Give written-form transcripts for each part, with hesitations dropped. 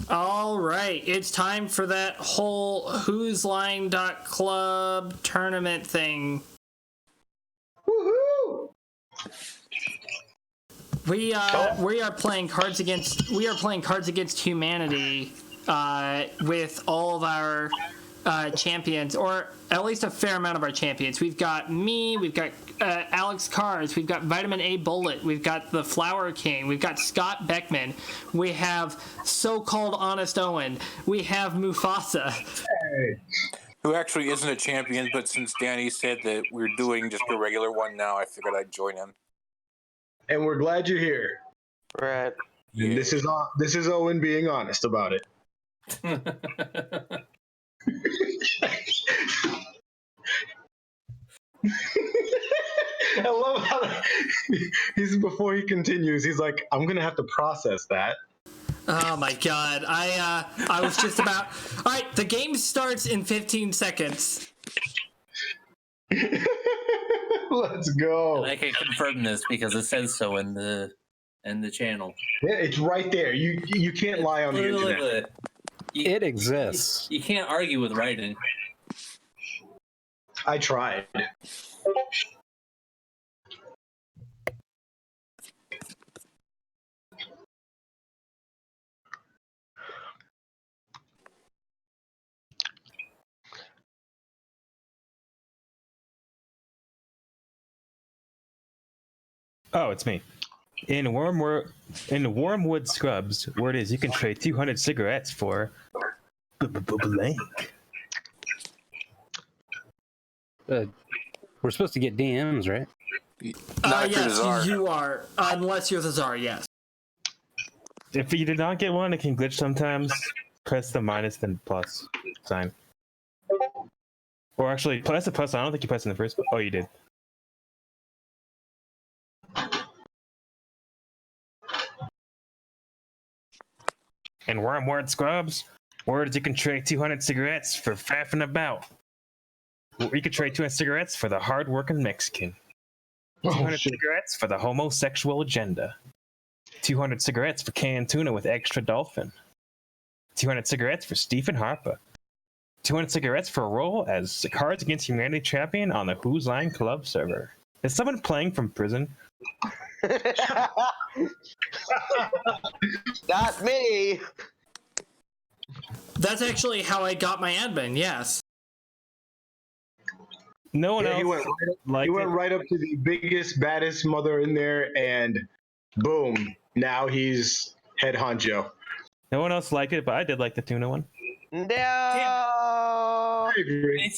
All right, it's time for that whole whosline.club tournament thing. Woohoo! We are playing Cards Against Humanity with all of our champions, or at least a fair amount of our champions. We've got me, we've got Alex Cars, we've got Vitamin A Bullet, we've got the Flower King, we've got Scott Beckman, we have so-called Honest Owen, we have Mufasa. Hey. Who actually isn't a champion, but since Danny said that we're doing just a regular one now, I figured I'd join him. And we're glad you're here. Right. And Yeah. this is Owen being honest about it. I love how he's before he continues. He's like, "I'm gonna have to process that." Oh my god, I was just about... All right, the game starts in 15 seconds. Let's go. And I can confirm this because it says so in the channel. Yeah, it's right there. You can't lie on the internet. It exists. You can't argue with writing. I tried. Oh, it's me. In Wormwood Scrubs, where it is you can trade 200 cigarettes for blank. We're supposed to get DMs, right? Not if you're the Yes, czar. you are, unless you're the czar, yes. If you did not get one, it can glitch sometimes. Press the minus then plus sign. Or actually, press the plus. I don't think you pressed in the first. Oh, you did. In Wormwood Scrubs, words you can trade 200 cigarettes for faffing about. You can trade 200 cigarettes for the hard-working Mexican. 200 cigarettes for the homosexual agenda. 200 cigarettes for canned tuna with extra dolphin. 200 cigarettes for Stephen Harper. 200 cigarettes for a role as the Cards Against Humanity champion on the Who's Line Club server. Is someone playing from prison? Not me. That's actually how I got my admin, yes. No one Yeah, else he went right up to the biggest, baddest mother in there, and boom, now he's head honcho. No one else liked it, but I did like the tuna one. No. I agree.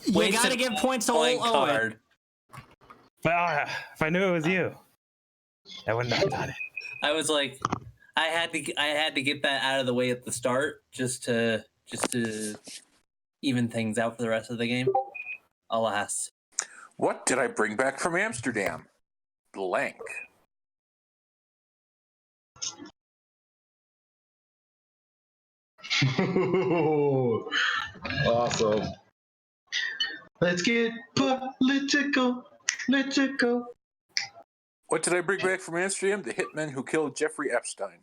You gotta give points to blank old Owen. card. But if I knew it was you, I wouldn't have done it. I was like, I had to get that out of the way at the start just to even things out for the rest of the game. Alas. What did I bring back from Amsterdam? Blank. Awesome. Let's get political. What did I bring back from Amsterdam? The hitman who killed Jeffrey Epstein.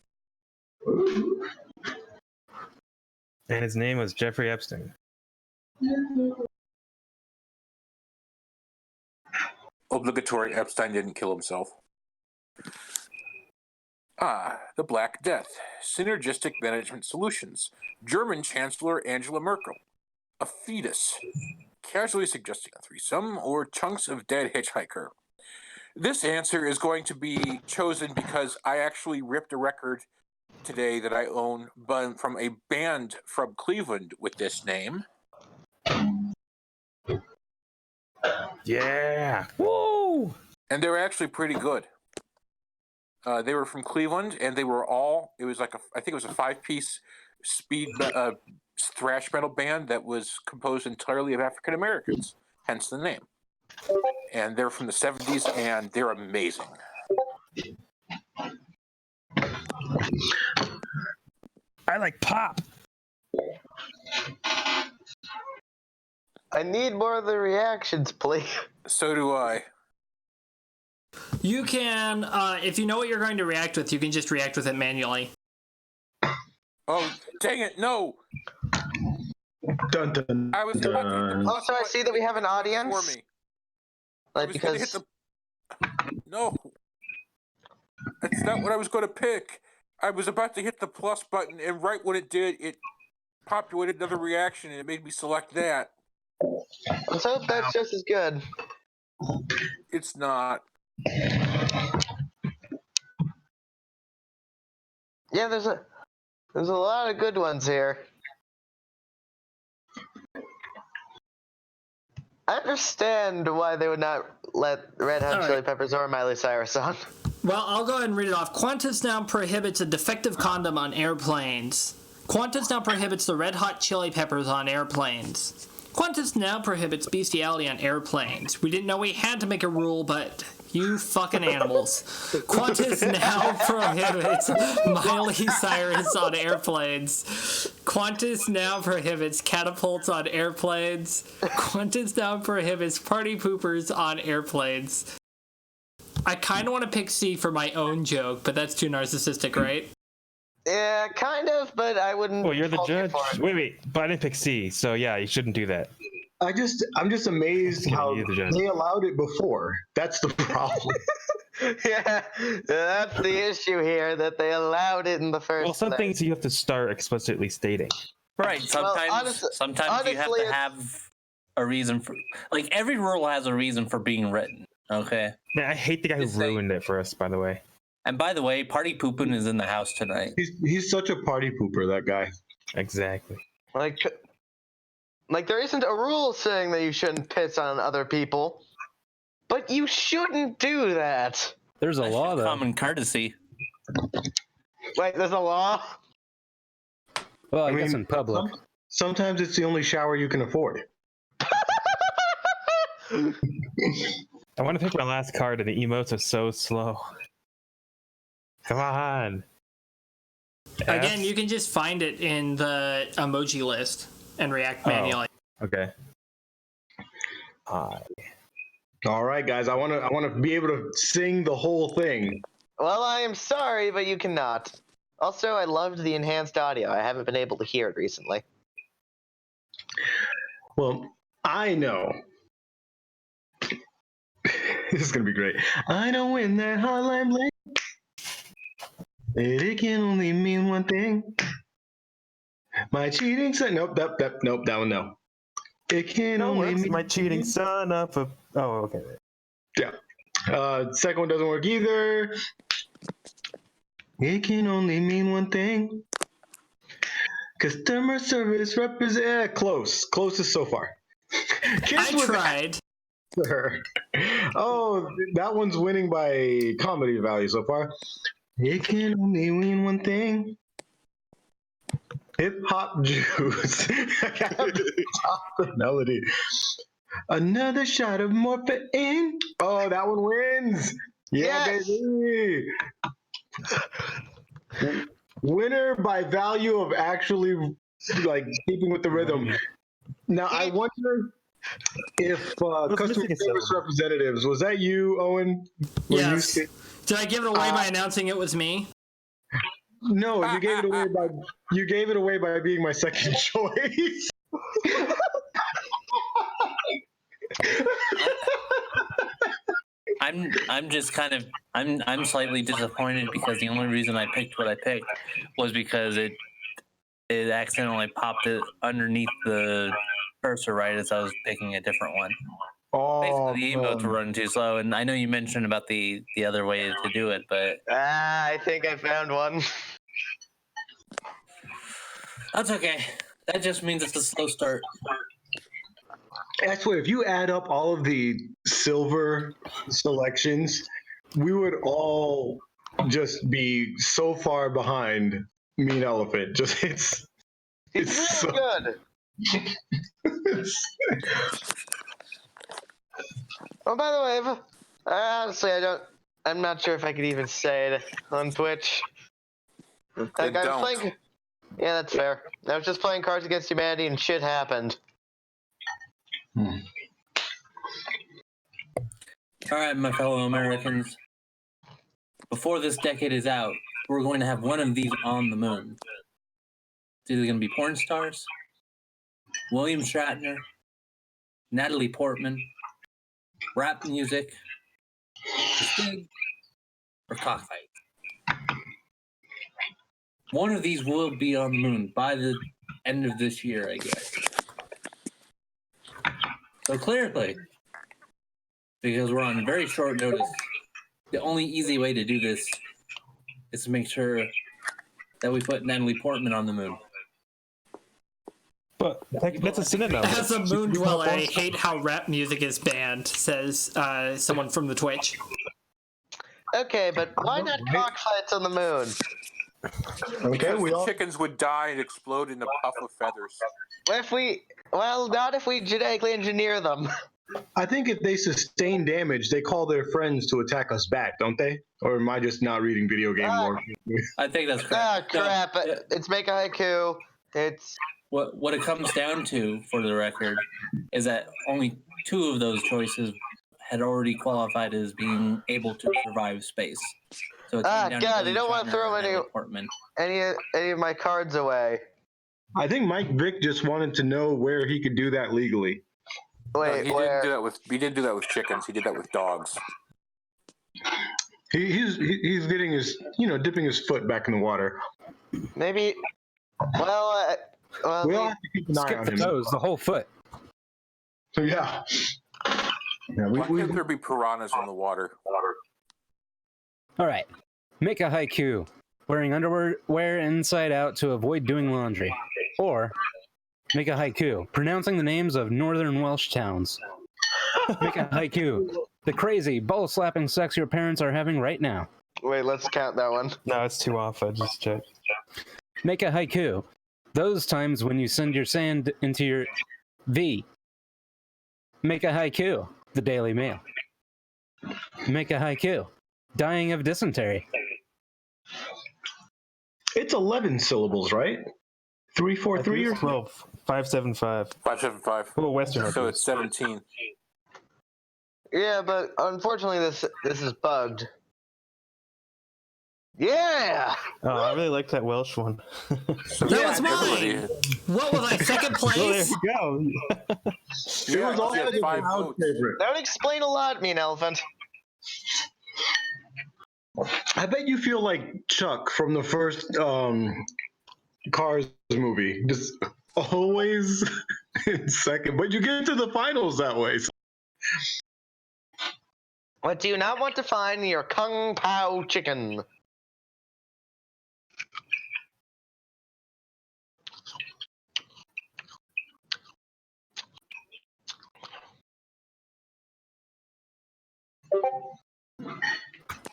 And his name was Jeffrey Epstein. Obligatory Epstein didn't kill himself. The Black Death. Synergistic Management Solutions. German Chancellor Angela Merkel. A fetus. Casually suggesting a threesome or chunks of dead hitchhiker. This answer is going to be chosen because I actually ripped a record today that I own from a band from Cleveland with this name. Yeah. Woo! And they were actually pretty good. They were from Cleveland, and they were all, it was like, I think it was a 5-piece speed thrash metal band that was composed entirely of African Americans, hence the name. And they're from the 70s, and they're amazing. I like pop. I need more of the reactions, please. So do I. You can, if you know what you're going to react with, you can just react with it manually. Oh, dang it! No, Dun, dun, I was about to hit the dun. plus Also, I see that we have an button audience. for me. I Like was going to hit because the. No, that's not what I was going to pick. I was about to hit the plus button, and right when it did, it populated another reaction, and it made me select that. let's hope that's just as good. It's not. Yeah, there's a lot of good ones here. I understand why they would not let Red Hot All right. Chili Peppers or Miley Cyrus on. Well, I'll go ahead and read it off. Qantas now prohibits a defective condom on airplanes. Qantas now prohibits the Red Hot Chili Peppers on airplanes. Qantas now prohibits bestiality on airplanes. We didn't know we had to make a rule, but you fucking animals. Qantas now prohibits Miley Cyrus on airplanes. Qantas now prohibits catapults on airplanes. Qantas now prohibits party poopers on airplanes. I kind of want to pick C for my own joke, but that's too narcissistic, right? Yeah, kind of, but I wouldn't. Well, you're the fault you judge. for it. Wait, but I didn't pick C, so yeah, you shouldn't do that. I'm just amazed Yeah, how you're the judge. they allowed it before. That's the problem. Yeah, that's the issue here, that they allowed it in the first Well, some place. things you have to start explicitly stating. Right. Sometimes, honestly, you have to have a reason for. Like every rule has a reason for being written. Okay. Man, I hate the guy who Just saying. ruined it for us, by the way. And by the way, Party Poopin is in the house tonight. He's such a party pooper, that guy. Exactly. Like there isn't a rule saying that you shouldn't piss on other people, but you shouldn't do that. There's a That's law, just though. common courtesy. Wait, there's a law? Well, I I guess mean, in public. Sometimes it's the only shower you can afford. I want to pick my last card, and the emotes are so slow. Come on. Again, F? you can just find it in the emoji list and react manually. Okay. I. All right, guys, I want to be able to sing the whole thing. Well, I am sorry, but you cannot. Also, I loved the enhanced audio. I haven't been able to hear it recently. Well, I know. This is gonna be great. I know when that hotline bling, it can only mean one thing. My cheating son. Nope, that one no. It can only mean my cheating son up. Oh, okay. Yeah. Second one doesn't work either. It can only mean one thing. Customer service represent. Closest so far. I tried. Oh, that one's winning by comedy value so far. It can only mean one thing. Hip hop juice. I gotta top the melody. Another shot of morphine. Oh, that one wins. Yeah, Yes. baby. Winner by value of actually like keeping with the rhythm. Now I wonder if customer service representatives, was that you, Owen? Were you Yes. Did I give it away by announcing it was me? No, you gave it away by being my second choice. I'm just kind of I'm slightly disappointed because the only reason I picked what I picked was because it accidentally popped it underneath the cursor right as I was picking a different one. Oh, Basically, the emotes were running too slow, and I know you mentioned about the other way to do it, but I think I found one. that's okay. That just means it's a slow start. I swear, if you add up all of the silver selections, we would all just be so far behind Mean Elephant. Just It's so really good. Oh, by the way, honestly, I'm not sure if I could even say it on Twitch. Then Like, I was don't. playing. Yeah, that's fair. I was just playing Cards Against Humanity and shit happened. All right, my fellow Americans. Before this decade is out, we're going to have one of these on the moon. It's either going to be porn stars, William Shatner, Natalie Portman, rap music, Sting, or cockfight. One of these will be on the moon by the end of this year, I guess. So clearly, because we're on very short notice, the only easy way to do this is to make sure that we put Natalie Portman on the moon. But that's a synonym. As a moon dweller, I hate how rap music is banned, says someone from the Twitch. Okay, but why not cockfights on the moon? Okay, Because we the all. chickens would die and explode in a puff of feathers. Not if we genetically engineer them. I think if they sustain damage, they call their friends to attack us back, don't they? Or am I just not reading video game lore? I think that's correct. Crap. No, It's make a haiku. It's what it comes down to, for the record, is that only 2 of those choices had already qualified as being able to survive space. So it came down to God, William you don't want to Shatner throw or any Natalie Portman. any of my cards away. I think Mike Vick just wanted to know where he could do that legally. Wait, he where? He didn't do that with chickens. He did that with dogs. He's getting his, dipping his foot back in the water. Maybe. Well, We all have to keep an eye Skip on the him. toes, the whole foot. So yeah. Yeah, Why can't there be piranhas in the water? All right. Make a haiku. Wearing underwear inside out to avoid doing laundry. Or make a haiku. Pronouncing the names of northern Welsh towns. Make a haiku. The crazy, ball-slapping sex your parents are having right now. wait, let's count that one. No, it's 2 off. I just checked. Make a haiku. Those times when you send your sand into your V. Make a haiku. The Daily Mail. Make a haiku. Dying of dysentery. It's 11 syllables, right? 3, 4, 3 or 12. 575. 575. A little Western. So it's 17. Yeah, but unfortunately, this is bugged. Yeah. Oh, I really like that Welsh one. So That was everybody- mine! What was I, second Well, there place? you go. It Yeah, was all you had 5 crowd votes. favorite. That would explain a lot, me an elephant. I bet you feel like Chuck from the first Cars movie, just always in second, but you get to the finals that way. What do you not want to find in your Kung Pao chicken?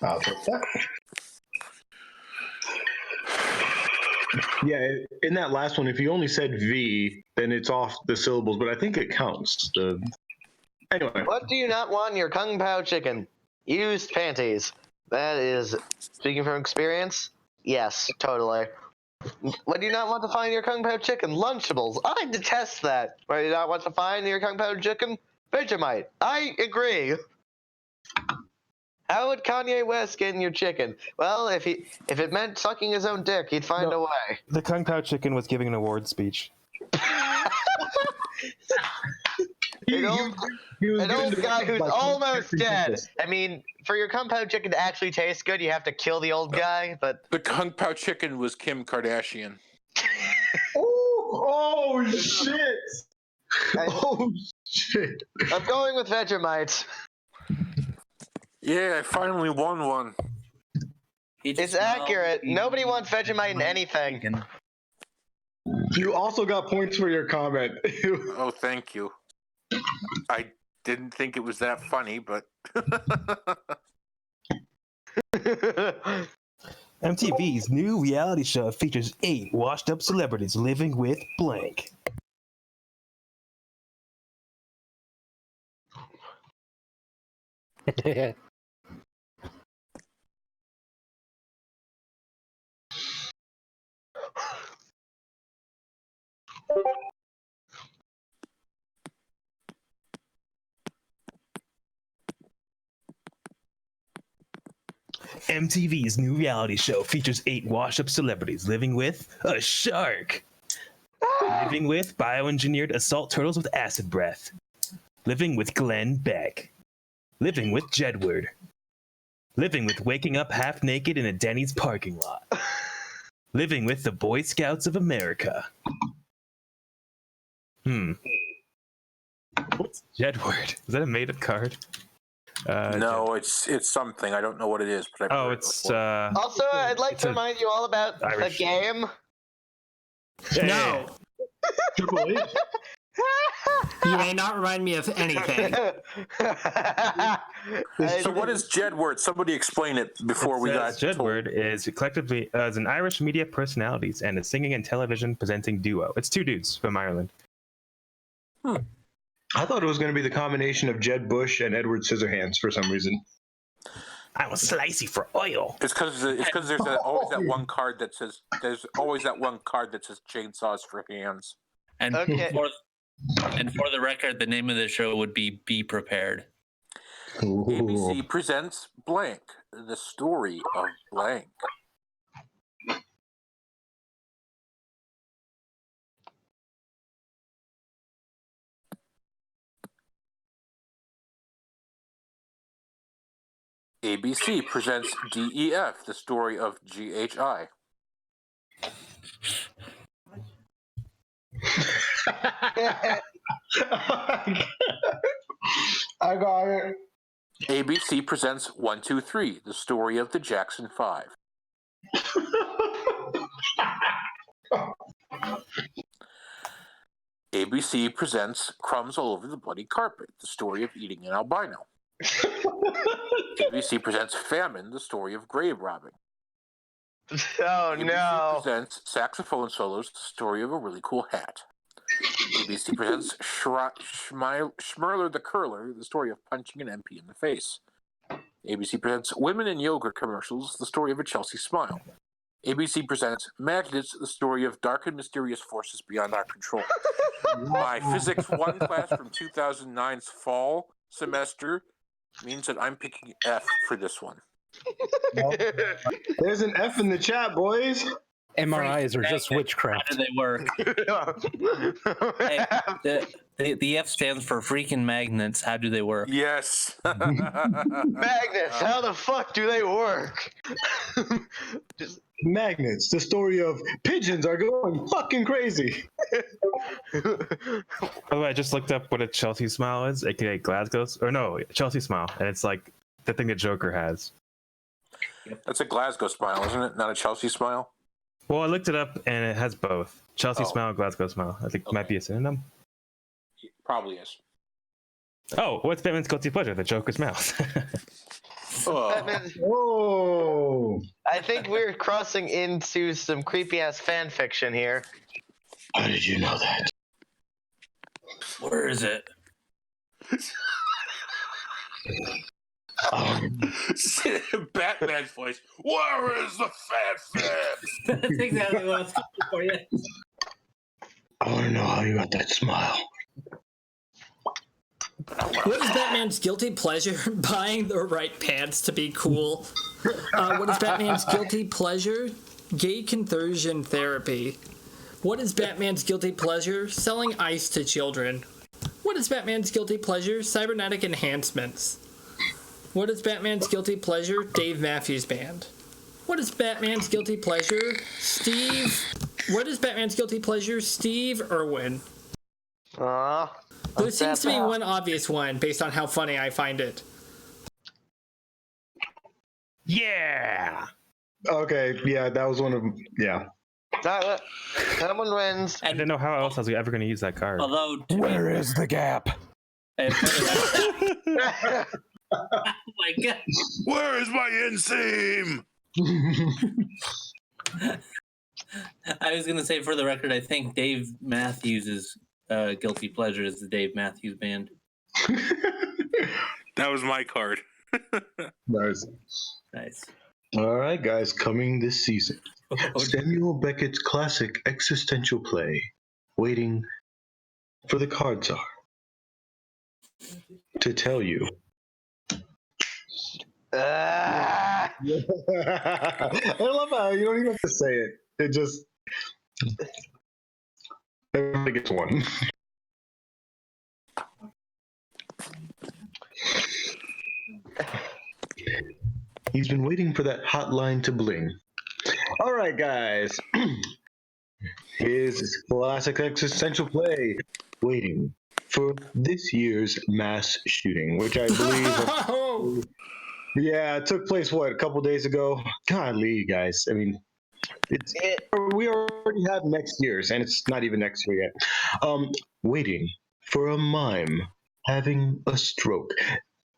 I'll take that. Yeah, in that last one, if you only said V, then it's off the syllables, but I think it counts. Anyway, What do you not want in your Kung Pao chicken? Used panties. That is, speaking from experience, yes, totally. What do you not want to find in your Kung Pao chicken? Lunchables. I detest that. What do you not want to find in your Kung Pao chicken? Vegemite. I agree. How would Kanye West get in your chicken? Well, if it meant sucking his own dick, he'd find a way. The Kung Pao chicken was giving an award speech. he An was old getting guy who's by almost dead. contest. I mean, for your Kung Pao chicken to actually taste good, you have to kill the old guy, but The Kung Pao chicken was Kim Kardashian. Oh shit! Oh shit! I'm going with Vegemite. Yeah, I finally won one. It's accurate. Nobody wants Vegemite in anything. You also got points for your comment. Oh, thank you. I didn't think it was that funny, but MTV's new reality show features 8 washed-up celebrities living with blank. MTV's new reality show features 8 washed-up celebrities living with a shark. Living with bioengineered assault turtles with acid breath. Living with Glenn Beck. Living with Jedward. Living with waking up half naked in a Denny's parking lot. Living with the Boy Scouts of America. What's Jedward? Is that a made-up card? No, it's something. I don't know what it is, but Oh, it's Also, I'd like It's to a remind you all about Irish. the game. No, Triple H. you may not remind me of anything. So what is Jedward? Somebody explain it before we got told. Jedward is collectively as an Irish media personalities and a singing and television presenting duo. It's two dudes from Ireland. I thought it was going to be the combination of Jed Bush and Edward Scissorhands for some reason. I was slicey for oil. It's because there's always that one card that says chainsaws for hands. And Okay. for the record, the name of the show would be Prepared. ABC presents blank, the story of blank. ABC presents DEF, the story of GHI. I got it. ABC presents 123, the story of the Jackson 5. ABC presents Crumbs All Over the Bloody Carpet, the story of eating an albino. ABC presents Famine, the story of grave robbing. Oh ABC no. presents Saxophone Solos, the story of a really cool hat. ABC presents Schmerler the Curler, the story of punching an MP in the face. ABC presents Women in Yogurt Commercials, the story of a Chelsea smile. ABC presents Magnets, the story of dark and mysterious forces beyond our control. My Physics 1 class from 2009's fall semester means that I'm picking F for this one. There's an F in the chat, boys. MRIs are just How witchcraft. do they work? Hey, the F stands for freaking magnets. How do they work? Yes. Magnets, how the fuck do they work? Magnets, the story of pigeons are going fucking crazy. By the way, I just looked up what a Chelsea smile is, aka Glasgow's, or no, Chelsea smile, and it's like the thing that Joker has. That's a Glasgow smile, isn't it? Not a Chelsea smile? Well, I looked it up, and it has both. Chelsea Oh. smile and Glasgow smile. I think it might be a synonym. Probably is. Oh, what's Batman's guilty pleasure? The Joker's mouth. Batman- Whoa. I think we're crossing into some creepy ass fan fiction here. How did you know that? Where is it? Batman's voice. Where is the fanfic? That's exactly what I was looking for. Yeah. I want to know how you got that smile. What is Batman's guilty pleasure? Buying the right pants to be cool. What is Batman's guilty pleasure? Gay conversion therapy. What is Batman's guilty pleasure? Selling ice to children. What is Batman's guilty pleasure? Cybernetic enhancements. What is Batman's guilty pleasure? Dave Matthews Band. What is Batman's guilty pleasure? What is Batman's guilty pleasure? Steve Irwin. There seems to be one obvious one based on how funny I find it. Yeah. Okay, yeah, that was one of them. Yeah. Someone wins. I didn't know how else I was ever going to use that card. Although, to be- Where is the gap? oh my god! Where is my inseam? I was gonna say, for the record, I think Dave Matthews' guilty pleasure is the Dave Matthews Band. That was my card. Nice. Nice. All right, guys, coming this season. Samuel Beckett's classic existential play, Waiting for the Card Czar to tell you. I love how you don't even have to say it. It just everybody gets one. He's been waiting for that hotline to bling. All right, guys. Here's classic existential play, waiting for this year's mass shooting, which I believe, yeah, it took place a couple days ago. Golly, guys. I mean, we already have next year's, and it's not even next year yet. Waiting for a mime having a stroke.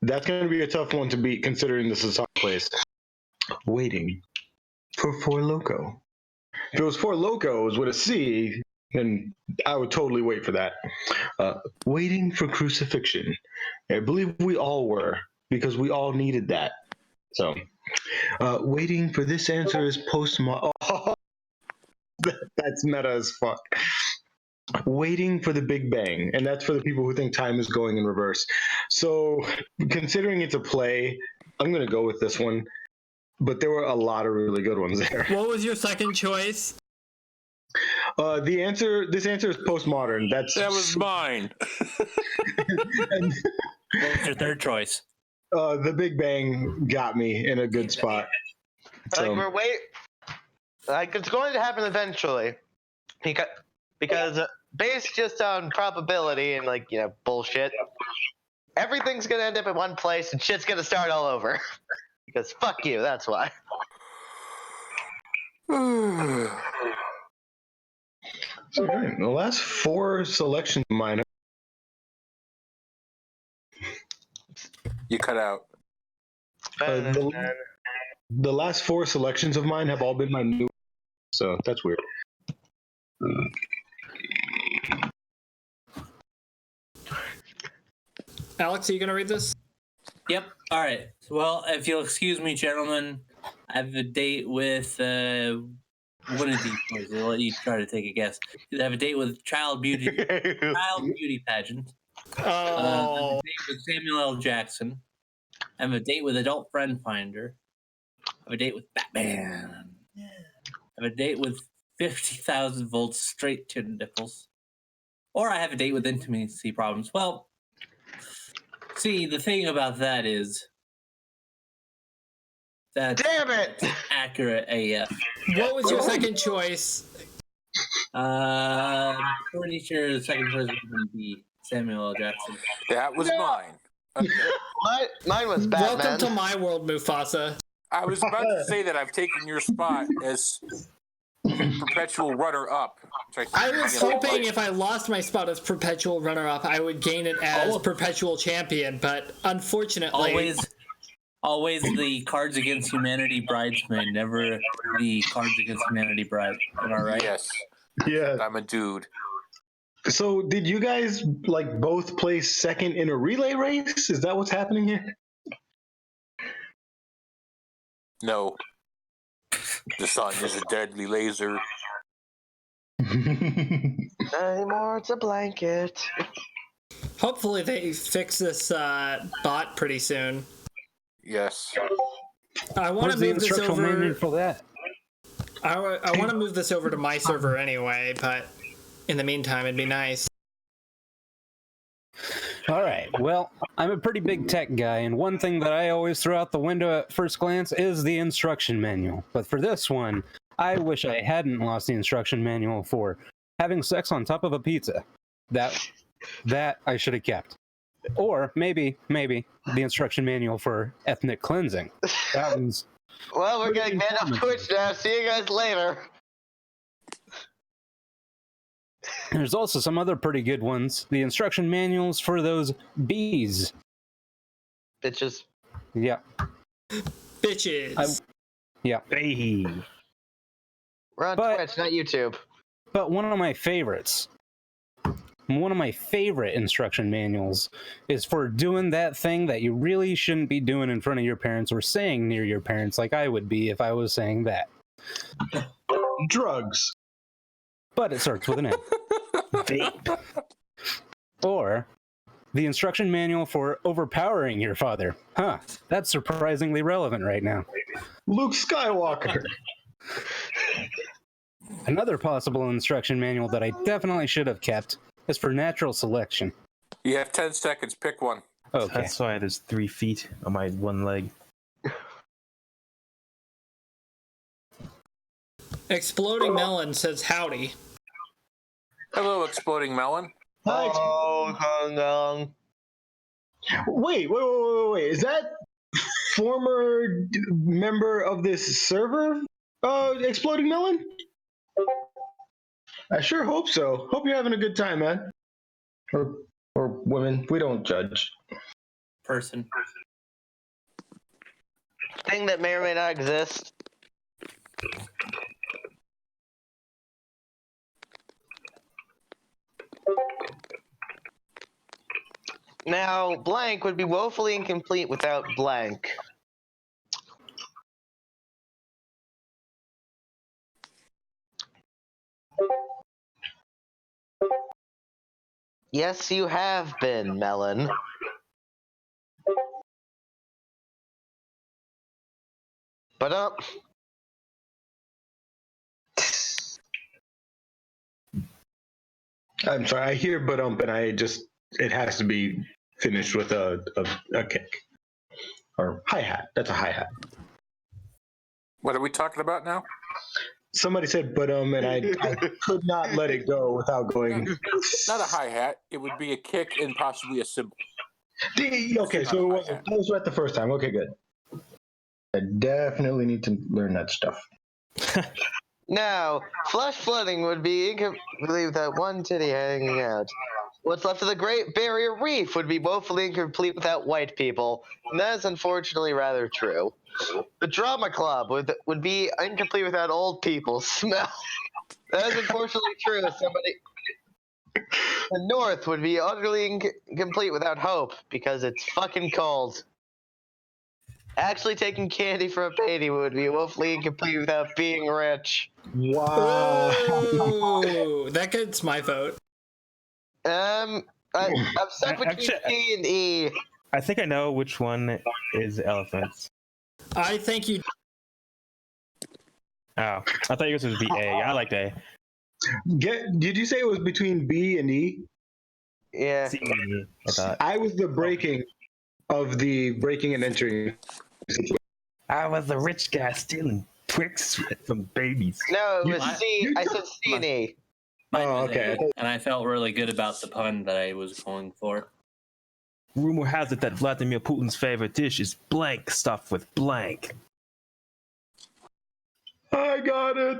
That's going to be a tough one to beat, considering this is a place. Waiting for Four Loko. If it was Four Locos with a C, then I would totally wait for that. Waiting for crucifixion. I believe we all were, because we all needed that. So, waiting for this answer is postmodern. Oh, that's meta as fuck. Waiting for the Big Bang, and that's for the people who think time is going in reverse. So, considering it's a play, I'm going to go with this one. But there were a lot of really good ones there. What was your second choice? This answer is postmodern. That was mine. And, What's your third choice? the Big Bang got me in a good spot. So, It's going to happen eventually, because based just on probability and bullshit, everything's gonna end up in one place and shit's gonna start all over. Because fuck you, that's why. so right, the last 4 selections of mine. You cut out. The last 4 selections of mine have all been my new. So that's weird. Alex, are you gonna read this? Yep. All right. Well, if you'll excuse me, gentlemen, I have a date with one of these boys. I'll let you try to take a guess. I have a date with child beauty pageant. I have a date with Samuel L. Jackson. I have a date with Adult Friend Finder. I have a date with Batman. I have a date with 50,000 volts straight to the nipples. Or I have a date with intimacy problems. Well, see, the thing about that is that's Damn it! accurate AF. What was your second choice? I'm pretty sure the second choice would be Samuel L. Jackson. That was mine. Okay. Mine was Batman. Welcome to my world, Mufasa. I was about to say that I've taken your spot as perpetual runner-up. I was hoping if I lost my spot as perpetual runner-up, I would gain it as perpetual champion, but unfortunately... Always the Cards Against Humanity bridesmaid, never the Cards Against Humanity bride. Am I right? Yes. Yeah. I'm a dude. So did you guys both place second in a relay race? Is that what's happening here? No. The sun is a deadly laser. Anymore, it's a blanket. Hopefully they fix this bot pretty soon. Yes. I want Where's to the move this instructional manual over. for that? I want to move this over to my server anyway, but in the meantime, it'd be nice. All right. Well, I'm a pretty big tech guy, and one thing that I always throw out the window at first glance is the instruction manual. But for this one, I wish I hadn't lost the instruction manual for having sex on top of a pizza. That I should have kept. Or maybe the instruction manual for ethnic cleansing. That was... Well, we're getting banned off Twitch now. See you guys later. There's also some other pretty good ones. The instruction manuals for those bees. Bitches. Yeah. Bitches. Yeah. Hey. We're on But- Twitch, not YouTube. But one of my favorite instruction manuals is for doing that thing that you really shouldn't be doing in front of your parents or saying near your parents like I would be if I was saying that. Drugs. But it starts with an N. Vape. Or the instruction manual for overpowering your father. Huh, that's surprisingly relevant right now. Luke Skywalker. Another possible instruction manual that I definitely should have kept is for natural selection. You have 10 seconds. Pick one. Okay. That's why there's 3 feet on my one leg. Exploding Melon says howdy. Hello, Exploding Melon. Oh, Hong Kong. Wait. Is that former member of this server, Exploding Melon? I sure hope so. Hope you're having a good time, man. Or women. We don't judge. Person. Thing that may or may not exist. Now, blank would be woefully incomplete without blank. Yes, you have been, Melon. But I'm sorry. I hear but and it has to be finished with a kick or hi-hat. That's a hi-hat. What are we talking about now? Somebody said but and I could not let it go without going. Not a hi-hat. It would be a kick and possibly a cymbal. Okay, so it was right the first time. Okay, good. I definitely need to learn that stuff. now, flush flooding would be incomplete without one titty hanging out. What's left of the Great Barrier Reef would be woefully incomplete without white people, and that is unfortunately rather true. The Drama Club would be incomplete without old people. Smell. That is unfortunately true. The North would be utterly incomplete without hope, because it's fucking cold. Actually taking candy from a baby would be woefully incomplete without being rich. Wow. Ooh, that gets my vote. I'm stuck between C and E. I think I know which one is elephants. I think you. Oh, I thought yours was be A. I like A. Did you say it was between B and E? Yeah. C, I thought. I was the breaking and entering. I was the rich guy stealing Twix from babies. No, it was I- C. I said C and E. Mine Oh, was okay. A, and I felt really good about the pun that I was going for. Rumor has it that Vladimir Putin's favorite dish is blank stuffed with blank. I got it.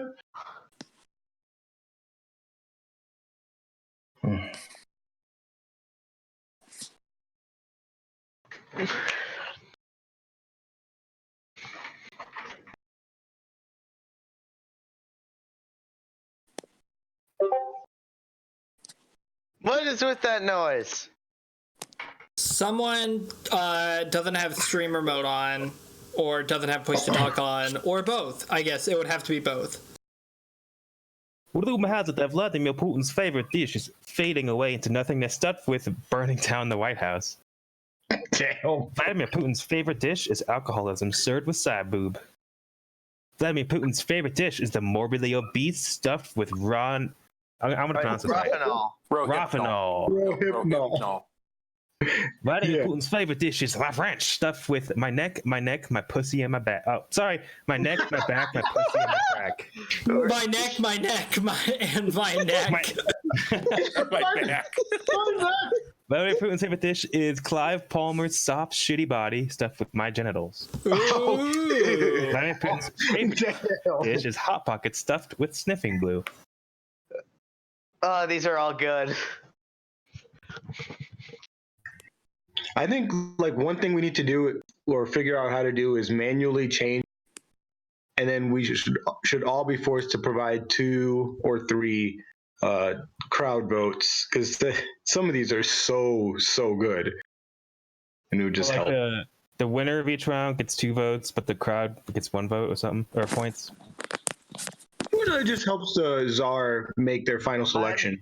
What is with that noise? Someone doesn't have stream remote on, or doesn't have push to talk on, or both. I guess it would have to be both. Rumor has it that Vladimir Putin's favorite dish is fading away into nothingness stuffed with burning down the White House. Damn. Vladimir Putin's favorite dish is alcoholism served with side boob. Vladimir Putin's favorite dish is the morbidly obese stuffed with raw... I'm going to pronounce this right. Rohypnol. Rohypnol. Vladimir Yeah. Putin's favorite dish is La French, stuffed with my neck, my pussy, and my back. Oh, sorry. My neck, my back, my pussy, and my back. My neck, my neck, and my neck. My back. Vladimir Putin's favorite dish is Clive Palmer's soft, shitty body stuffed with my genitals. Ooh. Vladimir Putin's favorite dish is Hot Pocket stuffed with sniffing glue. Oh, these are all good. I think like one thing we need to do or figure out how to do is manually change, and then we should all be forced to provide 2 or 3 crowd votes, because some of these are so good, and it would just help. The winner of each round gets 2 votes, but the crowd gets 1 vote or something, or points. It really just helps the czar make their final selection.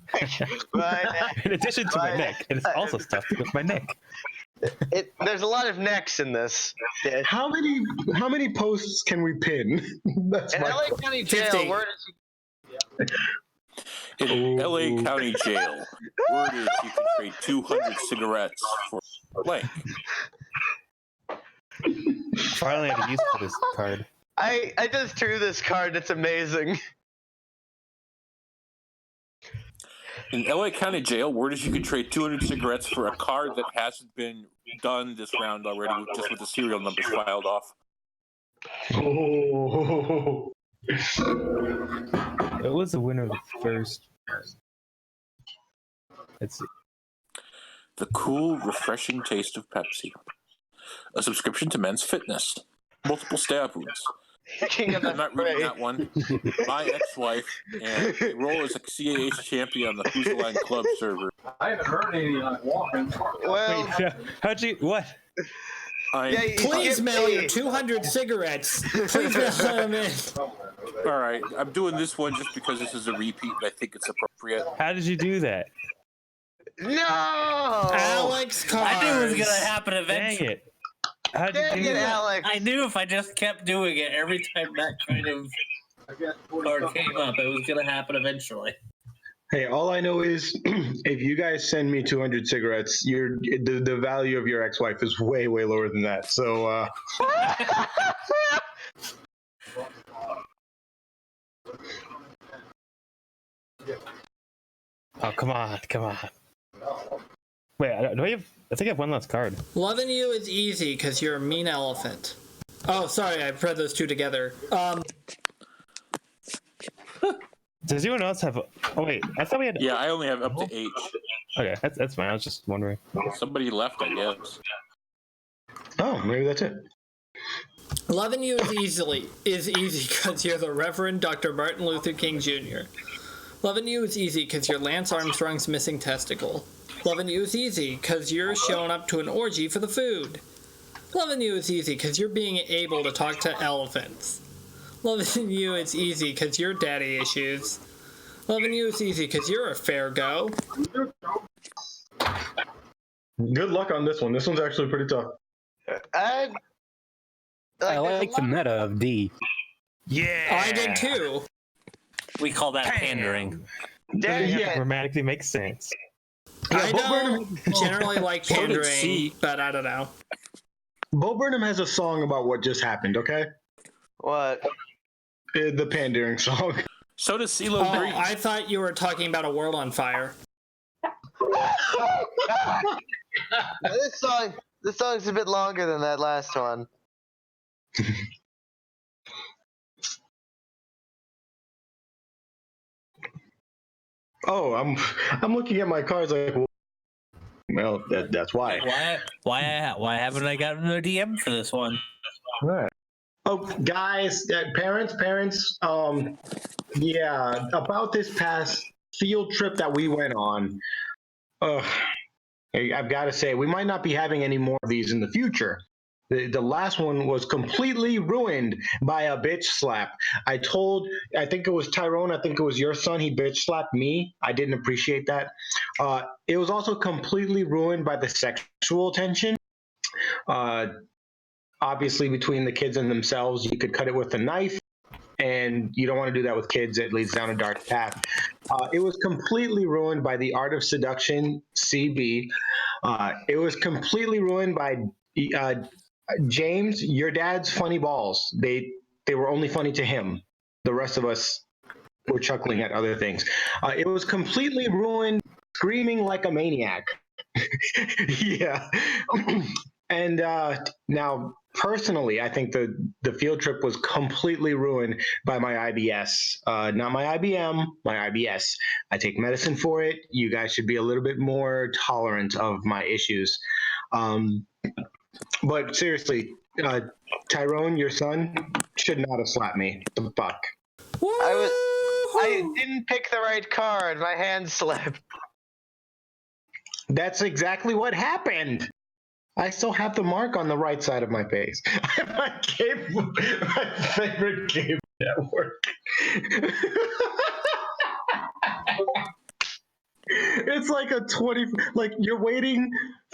In addition to my neck, and it's also stuffed with my neck. There's a lot of necks in this. How many posts can we pin? That's In my LA County Jail, 50. where does In Ooh. LA County Jail, word is you can trade 200 cigarettes for blank. Finally had a use for this card. I just drew this card. It's amazing. In LA County Jail, word is you can trade 200 cigarettes for a card that hasn't been done this round already, just with the serial numbers filed off. Oh. It was the winner of the first. Let's see. The cool, refreshing taste of Pepsi. A subscription to Men's Fitness. Multiple stab wounds. King of the I'm not reading Prey. that one. My ex-wife and a role as a CAH champion on the Who's the Line Club server. I haven't heard any walking. Well, Wait, how'd you what? yeah, you Please skipped mail me. your 200 cigarettes. Please mail them in. All right, I'm doing this one just because this is a repeat and I think it's appropriate. How did you do that? No! Alex Cars. I knew it was gonna happen Dang eventually. it! How'd you Dang do it, that? Alex! I knew if I just kept doing it every time that kind of card came up, it was gonna happen eventually. Hey, all I know is if you guys send me 200 cigarettes, the value of your ex-wife is way, way lower than that. So, Oh, come on. Wait, do I have? I think I have one last card. Loving you is easy because you're a mean elephant. Oh, sorry, I read those two together. Does anyone else have? Oh wait, I thought we had. Yeah, I only have up to H. Okay, that's fine. I was just wondering. Somebody left, I guess. oh, maybe that's it. Loving you is easy because you're the Reverend Dr. Martin Luther King Jr. Loving you is easy because you're Lance Armstrong's missing testicle. Loving you is easy because you're showing up to an orgy for the food. Loving you is easy because you're being able to talk to elephants. Loving you is easy because you're daddy issues. Loving you is easy because you're a fair go. Good luck on this one. This one's actually pretty tough. I like the meta of D. Yeah. I did too. We call that pandering. Dang Yeah. it. Grammatically makes sense. I Bo don't generally like So did pandering, C. but I don't know. Bo Burnham has a song about what just happened, okay? What? The pandering song. So does CeeLo Oh, Green. I thought you were talking about A World on Fire. This song's a bit longer than that last one. Oh, I'm looking at my cards like, well, that's why. Why haven't I gotten a DM for this one? Right. Oh, guys, parents, yeah, about this past field trip that we went on, I've got to say, we might not be having any more of these in the future. The last one was completely ruined by a bitch slap. I think it was Tyrone, I think it was your son, he bitch slapped me. I didn't appreciate that. It was also completely ruined by the sexual tension. Obviously, between the kids and themselves, you could cut it with a knife, and you don't want to do that with kids. It leads down a dark path. It was completely ruined by the Art of Seduction, CB. It was completely ruined by James, your dad's funny balls. They were only funny to him. The rest of us were chuckling at other things. It was completely ruined, screaming like a maniac. Yeah. And now, personally, I think the field trip was completely ruined by my IBS. Not my IBM, my IBS. I take medicine for it. You guys should be a little bit more tolerant of my issues. But seriously, Tyrone, your son, should not have slapped me. The fuck? I didn't pick the right card. My hand slipped. That's exactly what happened. I still have the mark on the right side of my face. my favorite game network. It's like a 20, like you're waiting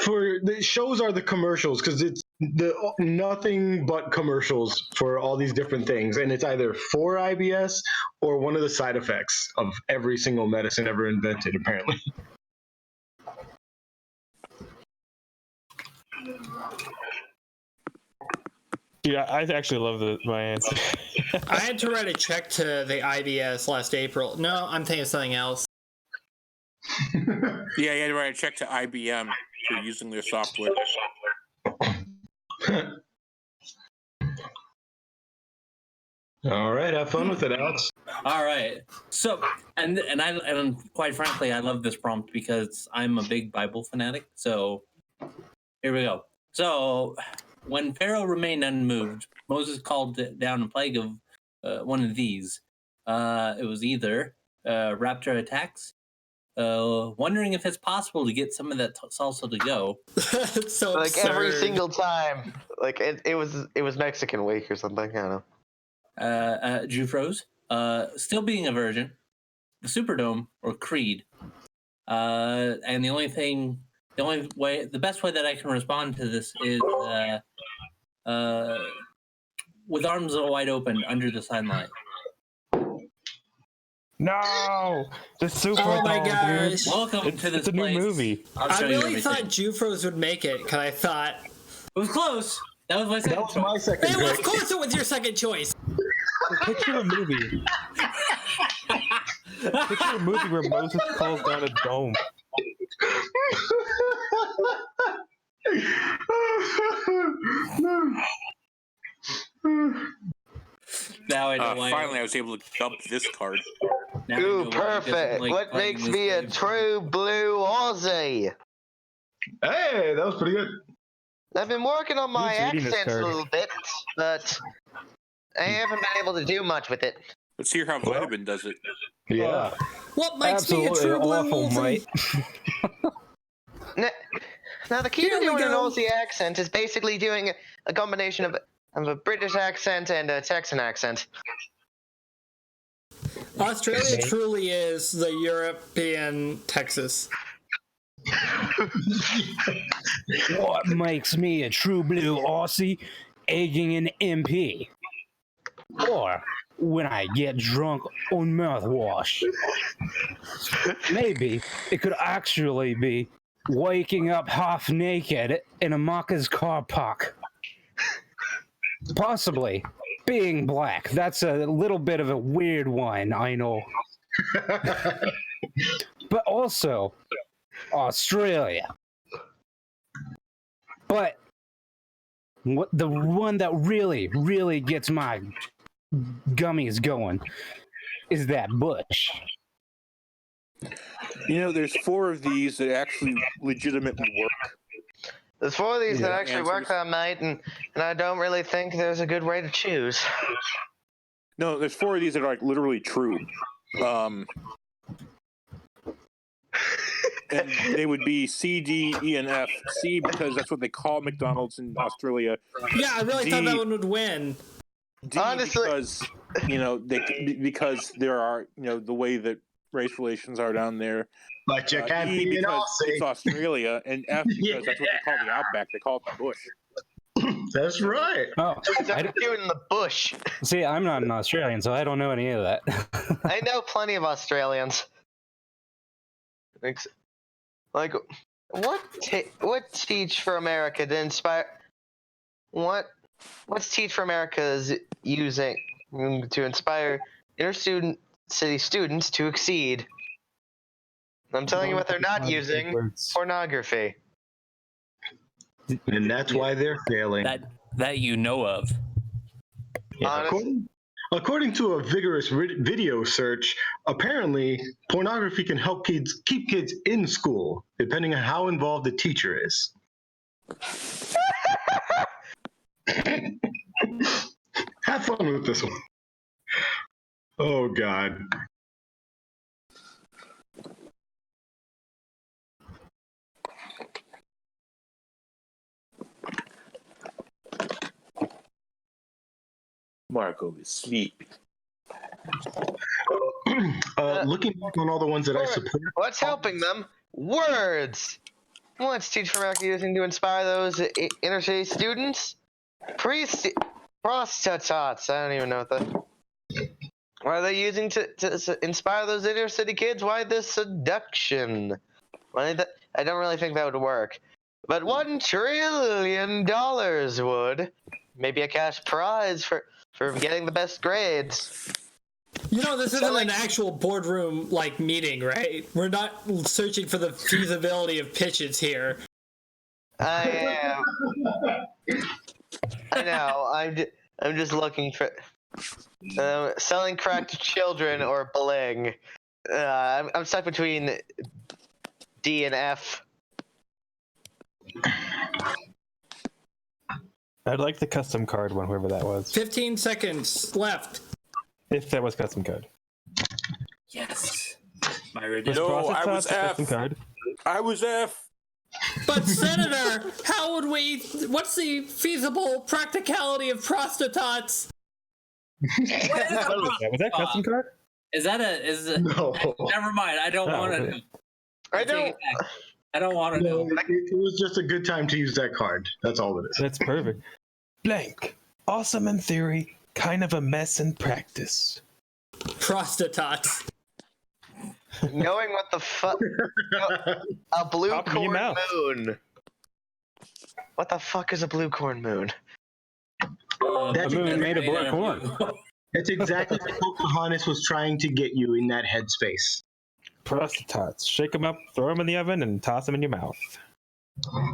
for the shows are the commercials because it's the nothing but commercials for all these different things, and it's either for IBS or one of the side effects of every single medicine ever invented, apparently. Yeah, I actually love my answer. I had to write a check to the IBS last April. No, I'm thinking of something else. Yeah, you had to write a check to IBM for using their software. All right, have fun with it, Alex. All right. So, and quite frankly, I love this prompt because I'm a big Bible fanatic. So, here we go. So, when Pharaoh remained unmoved, Moses called down a plague of one of these. It was either raptor attacks, wondering if it's possible to get some of that salsa to go. It's so Like absurd. every single time. Like it was Mexican week or something. I don't know. Jew froze, still being a virgin, the Superdome, or Creed. And the best way that I can respond to this is with arms wide open under the sunlight. No, the Super Oh my Bowl, gosh. dude. Welcome to this It's a new place. movie. I'll I show you really thought everything. Jufros would make it because I thought It was close. That was my second That was choice. my second it was pick. closer with your second choice. Picture a movie. Picture a movie where Moses calls down a dome. Now I know why. Finally, I was able to dump this card. Now I know Ooh, why he doesn't perfect. like What playing makes this me a game. true blue Aussie? Hey, that was pretty good. I've been working on my Who's reading this accents a card? little bit, but I haven't been able to do much with it. Let's hear how Vitamin does it. Yeah. What makes me a Absolutely true blue awful, Aussie? mate. Now, the key Here to we doing an go. Aussie accent is basically doing a combination of a British accent and a Texan accent. Australia truly is the European Texas. What makes me a true blue Aussie? Egging an MP. Or when I get drunk on mouthwash. Maybe it could actually be waking up half naked in a Macca's car park. Possibly being black. That's a little bit of a weird one, I know. But also Australia. But the one that really, really gets my gummies going is that bush. You know, there's 4 of these that actually legitimately work. There's 4 of these that Yeah. actually work that night, and I don't really think there's a good way to choose. No, there's 4 of these that are like literally true. And they would be C, D, E, and F. C because that's what they call McDonald's in Australia. Yeah, I really thought D- that one would win. D Honestly- because because there are the way that race relations are down there. But you can't E be an because it's Aussie. Australia, and F because that's what they call the outback. They call it the bush. That's right. Oh, It's up to you in the bush. see, I'm not an Australian, so I don't know any of that. I know plenty of Australians. Like, what Teach for America to inspire? What's Teach for America is using to inspire inner city students to exceed? I'm telling you what they're not using: pornography. And that's why they're failing. That you know of. Yeah, according to a vigorous video search, apparently pornography can help keep kids in school, depending on how involved the teacher is. Have fun with this one. Oh, God. Marco is sleepy. Looking back on all the ones that I support, What's helping them? Words. What's Teach for America using to inspire those inner city students? Prostitutes. I don't even know what the. What are they using to inspire those inner city kids? Why this seduction? I don't really think that would work. But $1 trillion would. Maybe a cash prize for getting the best grades. You know, this isn't an actual boardroom like meeting, right? We're not searching for the feasibility of pitches here. I know. I'm just looking for selling crack to children or bling. I'm stuck between D and F. I'd like the custom card one, whoever that was. 15 seconds left. If that was custom card. Yes. No, I was F. Custom card. I was F. But Senator, how would we? What's the feasible practicality of prostitutes? Was that custom card? Is that a? No. Never mind. I don't want to. I don't want to know. It was just a good time to use that card. That's all it is. That's perfect. Blank. Awesome in theory, kind of a mess in practice. Prostitutes. Knowing what the fuck. A blue Top of your corn mouth. moon. What the fuck is a blue corn moon? That's A moon made of black corn. That's exactly what Pocahontas was trying to get you in that headspace. Prostitutes. Shake them up, throw them in the oven, and toss them in your mouth.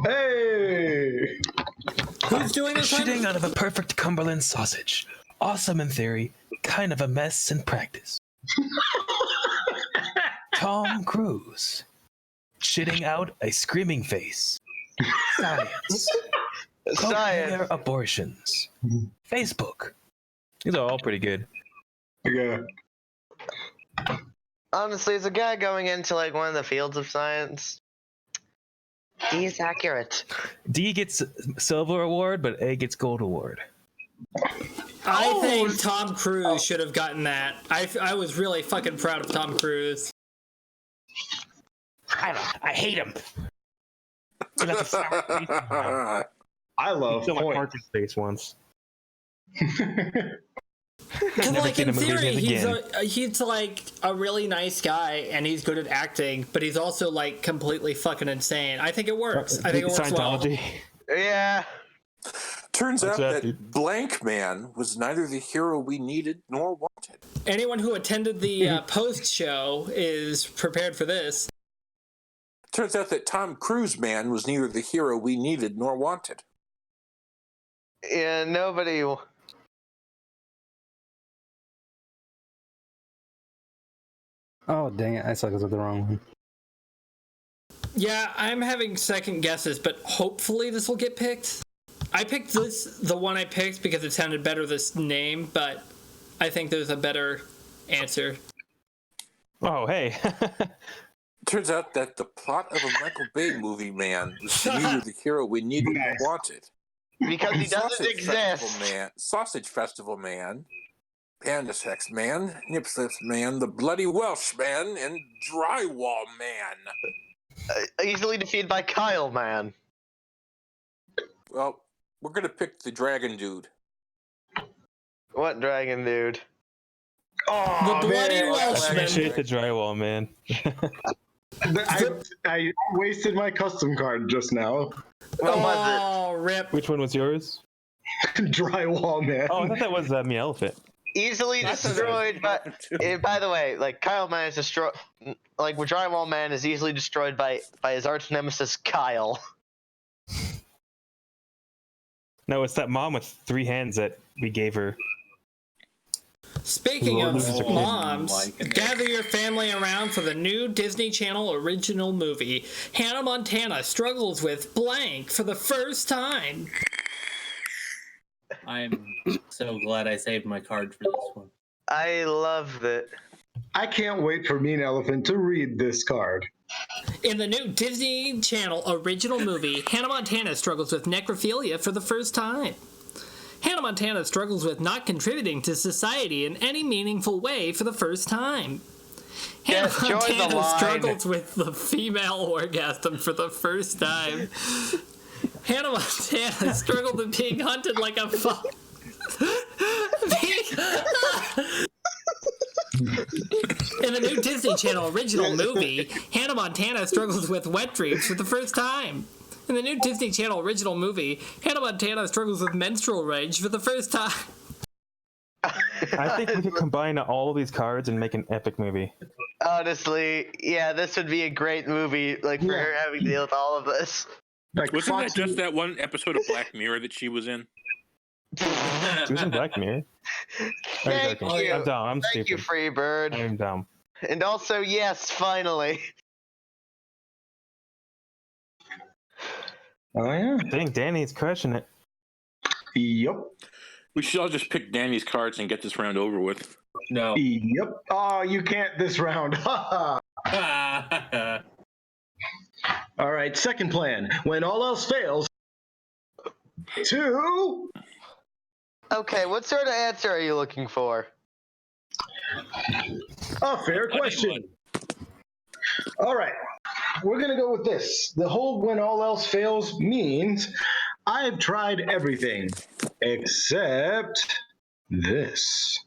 Hey! Who's doing this? Shitting out of a perfect Cumberland sausage. Awesome in theory, kind of a mess in practice. Tom Cruise. Shitting out a screaming face. Science. Cochlear abortions. Facebook. These are all pretty good. Yeah. Honestly, as a guy going into like one of the fields of science, D is accurate. D gets silver award, but A gets gold award. I think Tom Cruise should have gotten that. I was really fucking proud of Tom Cruise. I hate him. I love Still my point. Parker's face once. Because, Never like, seen in a movie of theory, him he's like a really nice guy, and he's good at acting, but he's also like completely fucking insane. I think it works. I think it works well. Scientology. Yeah. Turns out that, that dude? Blank Man was neither the hero we needed nor wanted. Anyone who attended the post show is prepared for this. Turns out that Tom Cruise Man was neither the hero we needed nor wanted. Yeah, nobody. Oh, dang it. I suck. I was at the wrong one. Yeah, I'm having second guesses, but hopefully this will get picked. I picked the one I picked because it sounded better, this name, but I think there's a better answer. Oh, hey. Turns out that the plot of a Michael Bay movie, man, was neither the hero we needed nor wanted. Because he doesn't exist. Sausage Festival Man, Panda Sex Man, Nip Slips Man, the Bloody Welsh Man, and Drywall Man. Easily defeated by Kyle Man. Well, we're going to pick the Dragon Dude. What dragon dude? Oh, The Bloody man. I Welshman. appreciate the drywall, man. I wasted my custom card just now. What was Oh, rip. Which one was yours? Drywall, man. Oh, I thought that was me elephant. it? Easily destroyed by the way, like Kyle Man is destroyed. Like Drywall Man is easily destroyed by his arch nemesis Kyle. No, it's that mom with 3 hands that we gave her. Speaking Lord, of this is a kid. moms, gather your family around for the new Disney Channel original movie. Hannah Montana struggles with blank for the first time. I'm so glad I saved my card for this one. I love it. I can't wait for Mean Elephant to read this card. In the new Disney Channel original movie, Hannah Montana struggles with necrophilia for the first time. Hannah Montana struggles with not contributing to society in any meaningful way for the first time. Hannah Join the Montana line. struggles with the female orgasm for the first time. Hannah Montana struggled with being hunted like a fuck. In the new Disney Channel original movie, Hannah Montana struggles with wet dreams for the first time. In the new Disney Channel original movie, Hannah Montana struggles with menstrual rage for the first time. I think we could combine all of these cards and make an epic movie. Honestly, yeah, this would be a great movie, like, for her having to deal with all of this. Like Wasn't that Foxy- just that one episode of Black Mirror that she was in? She was in Black Mirror. Thank I'm joking. you. I'm dumb. I'm Thank you, stupid. Freebird. I'm dumb. And also, yes, finally. Oh yeah. Dang, Danny's crushing it. Yep. We should all just pick Danny's cards and get this round over with. No. Yep. Oh, you can't this round. All right, second plan. When all else fails, 2. Okay, what sort of answer are you looking for? A fair question. All right, we're gonna go with this. The whole "when all else fails" means I've tried everything except this.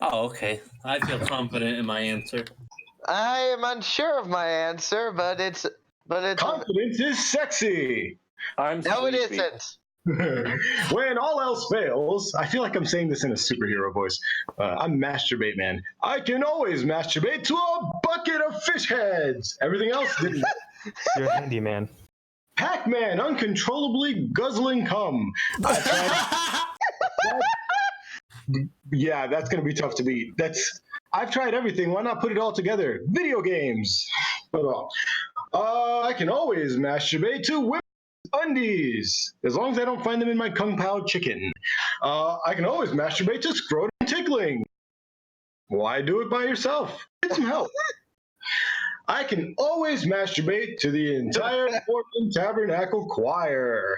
Oh, okay. I feel confident in my answer. I am unsure of my answer, but it's Confidence is sexy. I'm no, it sleepy. isn't. When all else fails, I feel like I'm saying this in a superhero voice. I'm Masturbate Man. I can always masturbate to a bucket of fish heads. Everything else didn't. You're a handyman. Pac-Man, uncontrollably guzzling cum. Yeah, that's gonna be tough to beat. I've tried everything. Why not put it all together? Video games. I can always masturbate to women's undies, as long as I don't find them in my Kung Pao chicken. I can always masturbate to scrotum tickling. Why do it by yourself? Get some help. I can always masturbate to the entire Portland Tabernacle Choir.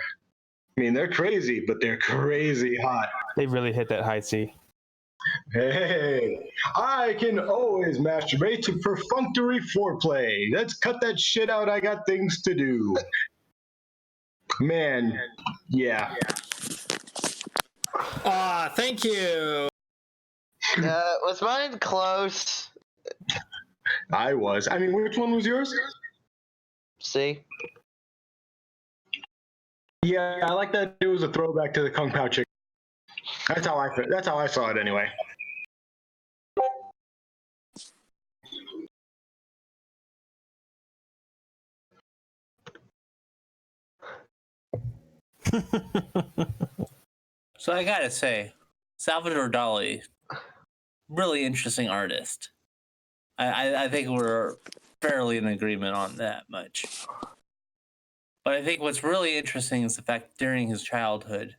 I mean, they're crazy, but they're crazy hot. They really hit that high C. Hey, I can always masturbate to perfunctory foreplay. Let's cut that shit out. I got things to do. Man, yeah. Thank you. Was mine close? I was. I mean, which one was yours? See? Yeah, I like that it was a throwback to the Kung Pao chicken. That's how I saw it anyway. So I gotta say, Salvador Dali, really interesting artist. I think we're fairly in agreement on that much. But I think what's really interesting is the fact that during his childhood,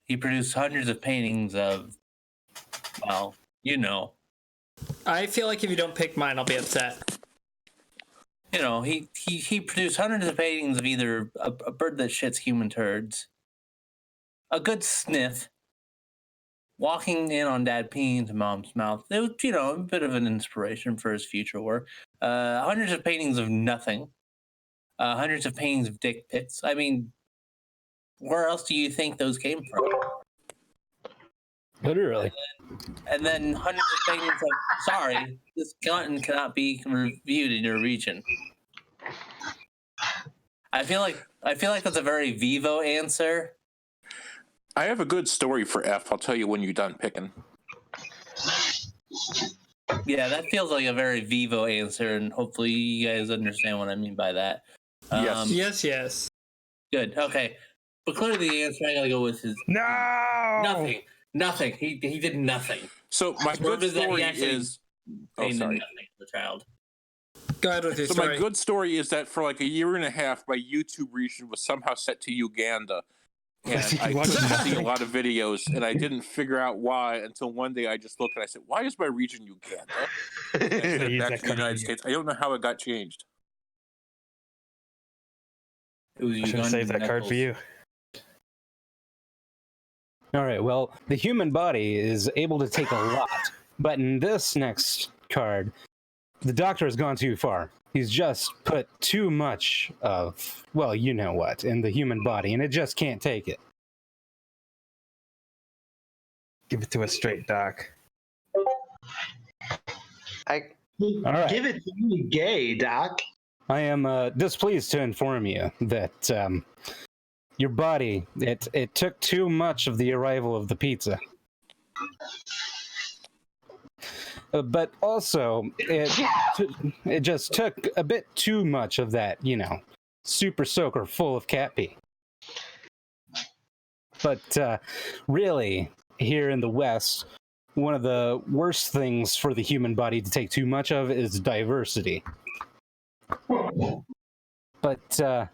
he produced hundreds of paintings of, well, you know. I feel like if you don't pick mine, I'll be upset. You know, he produced hundreds of paintings of either a bird that shits human turds, a good sniff, walking in on dad peeing into mom's mouth. It was, you know, a bit of an inspiration for his future work. Hundreds of paintings of nothing. Hundreds of paintings of dick pics. I mean, where else do you think those came from? Literally. And then hundreds of paintings of, sorry, this content cannot be reviewed in your region. I feel like that's a very Vivo answer. I have a good story for F. I'll tell you when you're done picking. Yeah, that feels like a very Vivo answer, and hopefully you guys understand what I mean by that. Yes. Yes. Good. Okay. But clearly the answer I gotta go with is No! Nothing. He did nothing. So my What good is that? He story actually is. Oh, Painted sorry. nothing for the child. Go ahead with your So story. my good story is that for like a year and a half, my YouTube region was somehow set to Uganda, and I couldn't see a lot of videos, and I didn't figure out why until one day I just looked and I said, "Why is my region Uganda?" And I said Use back that to the card United for you. States. I don't know how it got changed. It was I should have saved that card for you. All right, well, the human body is able to take a lot, but in this next card, the doctor has gone too far. He's just put too much of, well, you know what, in the human body, and it just can't take it. Give it to us straight, Doc. I All right. Give it to me, gay, Doc. I am displeased to inform you that your body, it took too much of the arrival of the pizza. But also, it just took a bit too much of that, super soaker full of cat pee. But really, here in the West, one of the worst things for the human body to take too much of is diversity. But I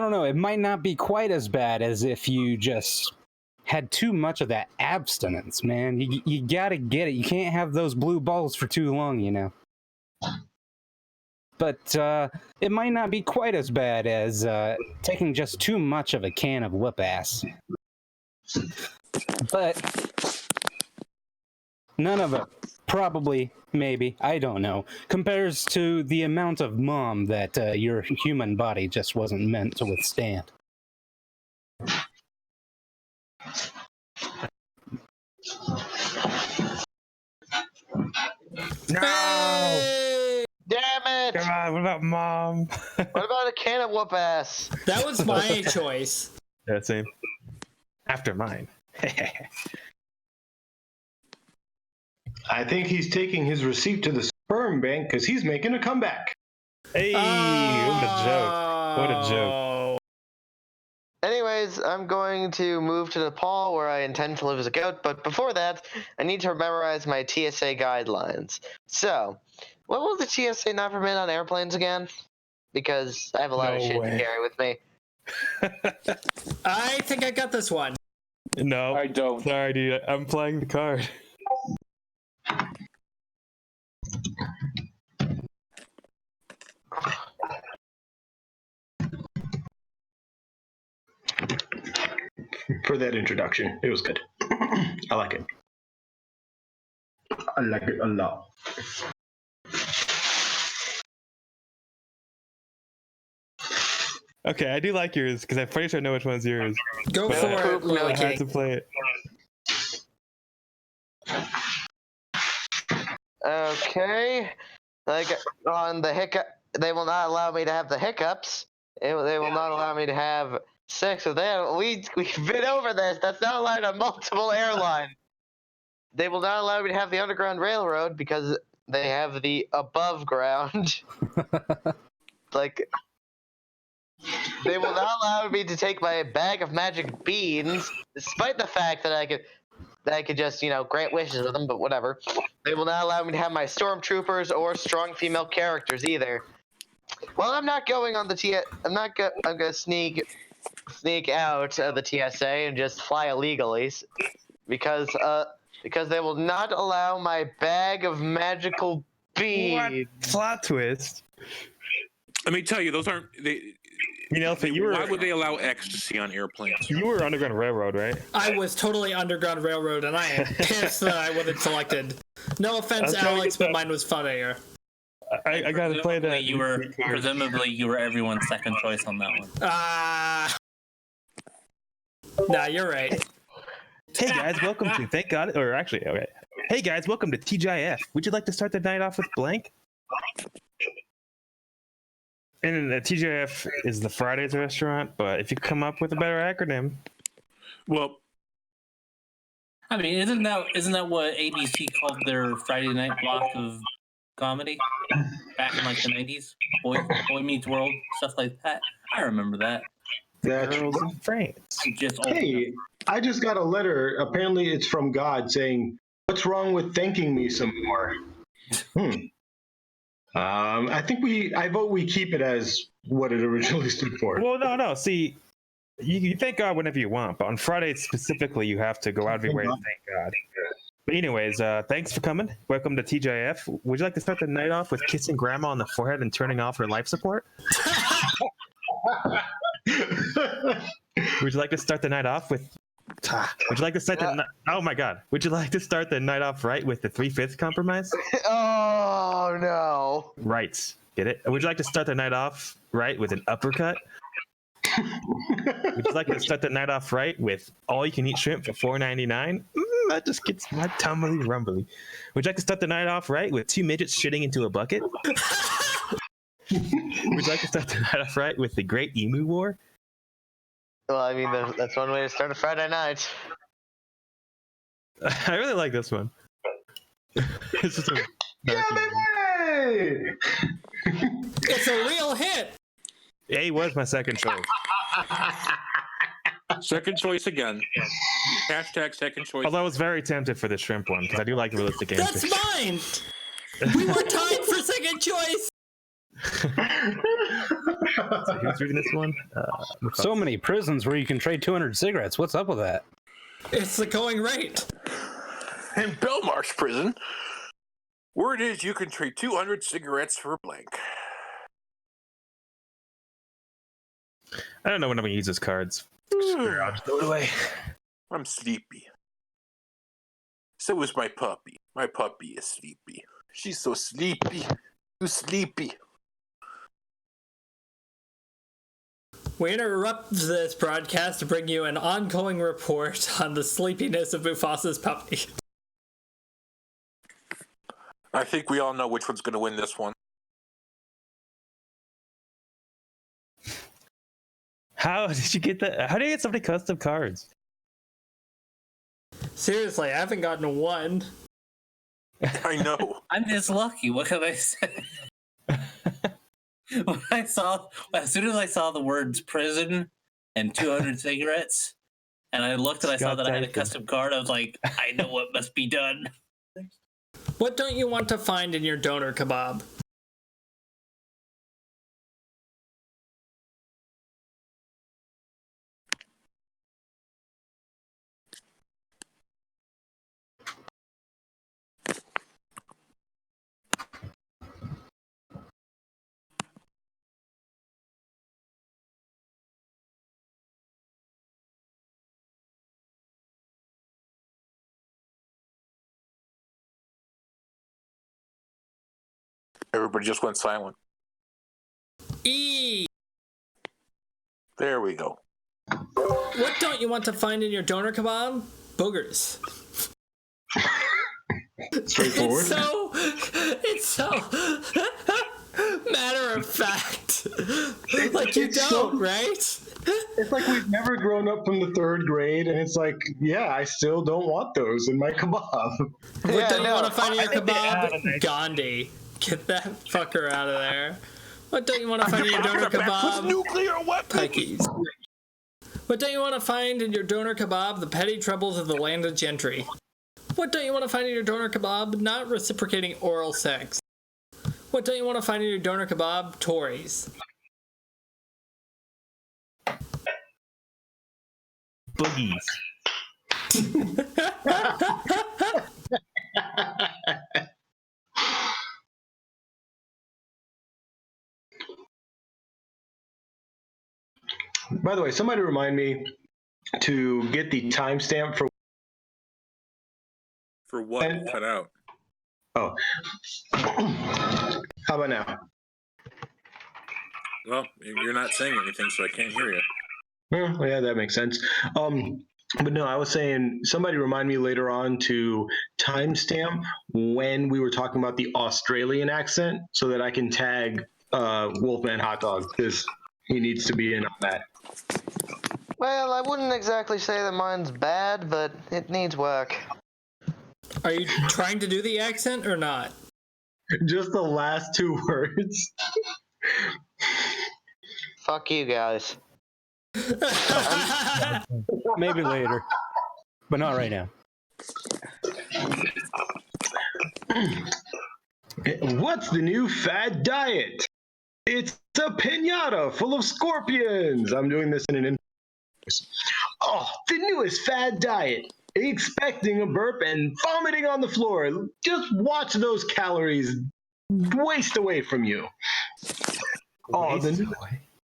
don't know, it might not be quite as bad as if you just had too much of that abstinence, man. You gotta get it. You can't have those blue balls for too long, But it might not be quite as bad as taking just too much of a can of whoop ass. But none of it, probably, maybe, I don't know, compares to the amount of mom that your human body just wasn't meant to withstand. No! Damn it! Come on, what about Mom? What about a can of whoop ass? That was my choice. Yeah, same. After mine. I think he's taking his receipt to the sperm bank because he's making a comeback. Hey, what a joke. What a joke. Anyways, I'm going to move to Nepal where I intend to live as a goat, but before that, I need to memorize my TSA guidelines. So, what will the TSA not permit on airplanes again? Because I have a lot of No shit way. to carry with me. I think I got this one. No. I don't. Sorry, dude. I'm playing the card. For that introduction. It was good. I like it. I like it a lot. Okay, I do like yours because I'm pretty sure I know which one's yours. Go But for I- it, Lily I had King. to play it. Okay. Like, on the hiccup, they will not allow me to have the hiccups. They will not allow me to have sex with them. We've been over this. That's not allowed on multiple airlines. They will not allow me to have the Underground Railroad because they have the above ground. Like, they will not allow me to take my bag of magic beans, despite the fact that I could just, grant wishes with them, but whatever. They will not allow me to have my stormtroopers or strong female characters either. Well, I'm not going on the I'm gonna sneak out of the TSA and just fly illegally, because they will not allow my bag of magical beans. What? Plot twist. Let me tell you, those aren't. Why would they allow ecstasy on airplanes? You were Underground Railroad, right? I was totally Underground Railroad, and I am pissed that I wasn't selected. No offense, I'll tell you Alex, but something. mine was funnier. I gotta play that. Presumably you were everyone's second choice on that one. Nah, you're right. Hey guys, welcome to Thank God. Or actually, okay. Hey guys, welcome to TGIF. Would you like to start the night off with blank? And the TGIF is the Fridays restaurant, but if you come up with a better acronym, Well, I mean, isn't that what ABC called their Friday night block of comedy back in like the 90s? Boy Meets World, stuff like that. I remember that. That's Girls in France. I'm just old Hey, enough. I just got a letter. Apparently, it's from God saying, "What's wrong with thanking me some more?" I think I vote we keep it as what it originally stood for. Well, no. See, you thank God whenever you want, but on Friday specifically, you have to go out of your way to thank God. But anyways, thanks for coming. Welcome to TGIF. Would you like to start the night off with kissing Grandma on the forehead and turning off her life support? Would you like to start the night off with Would you like to start the? Oh my God! Would you like to start the night off right with the 3/5 compromise? Oh no. Right. Get it? Would you like to start the night off right with an uppercut? Would you like to start the night off right with all you can eat shrimp for $4.99? That just gets my tummy rumbly. Would you like to start the night off right with 2 midgets shitting into a bucket? Would you like to start the night off right with the Great Emu War? Well, I mean, that's one way to start a Friday night. I really like this one. It's just a Yeah, baby! It's a real hit. A was my second choice. Second choice again. Hashtag second choice. Although I was very tempted for the shrimp one because I do like the realistic answers. That's mine. We were tied for second choice. So who's reading this one? So many prisons where you can trade 200 cigarettes. What's up with that? It's the going rate. In Belmarsh Prison, word is you can trade 200 cigarettes for a blank. I don't know when I'm gonna use those cards. Screw it, I'll just throw it away. I'm sleepy. So is my puppy. My puppy is sleepy. She's so sleepy. Too sleepy. We interrupt this broadcast to bring you an ongoing report on the sleepiness of Mufasa's puppy. I think we all know which one's going to win this one. How did you get that? How did you get so many custom cards? Seriously, I haven't gotten one. I know. I'm just lucky. What can I say? As soon as I saw the words prison and 200 cigarettes, and I looked and I saw that I had a custom card, I was like, I know what must be done. What don't you want to find in your donor kebab? Everybody just went silent. E. There we go. What don't you want to find in your donor kebab? Boogers. Straightforward. It's so matter of fact. Like you It's don't, so- right? It's like we've never grown up from the 3rd grade, and it's like, yeah, I still don't want those in my kebab. What Yeah, don't you no, want to find in your think they add a kebab? nice- Gandhi. Get that fucker out of there. What don't you want to find in your donor kebab? Nuclear weapon. Pikes. What don't you want to find in your donor kebab? The petty troubles of the landed gentry. What don't you want to find in your donor kebab? Not reciprocating oral sex. What don't you want to find in your donor kebab? Tories. Boogies. By the way, somebody remind me to get the timestamp for. For what? Cut out. Oh. How about now? Well, you're not saying anything, so I can't hear you. Yeah, that makes sense. But no, I was saying somebody remind me later on to timestamp when we were talking about the Australian accent so that I can tag Wolfman Hot Dog because he needs to be in on that. Well, I wouldn't exactly say that mine's bad, but it needs work. Are you trying to do the accent or not? Just the last 2 words. Fuck you guys. Maybe later, but not right now. What's the new fad diet? It's a piñata full of scorpions. I'm doing this in an. Oh, the newest fad diet. Expecting a burp and vomiting on the floor. Just watch those calories waste away from you.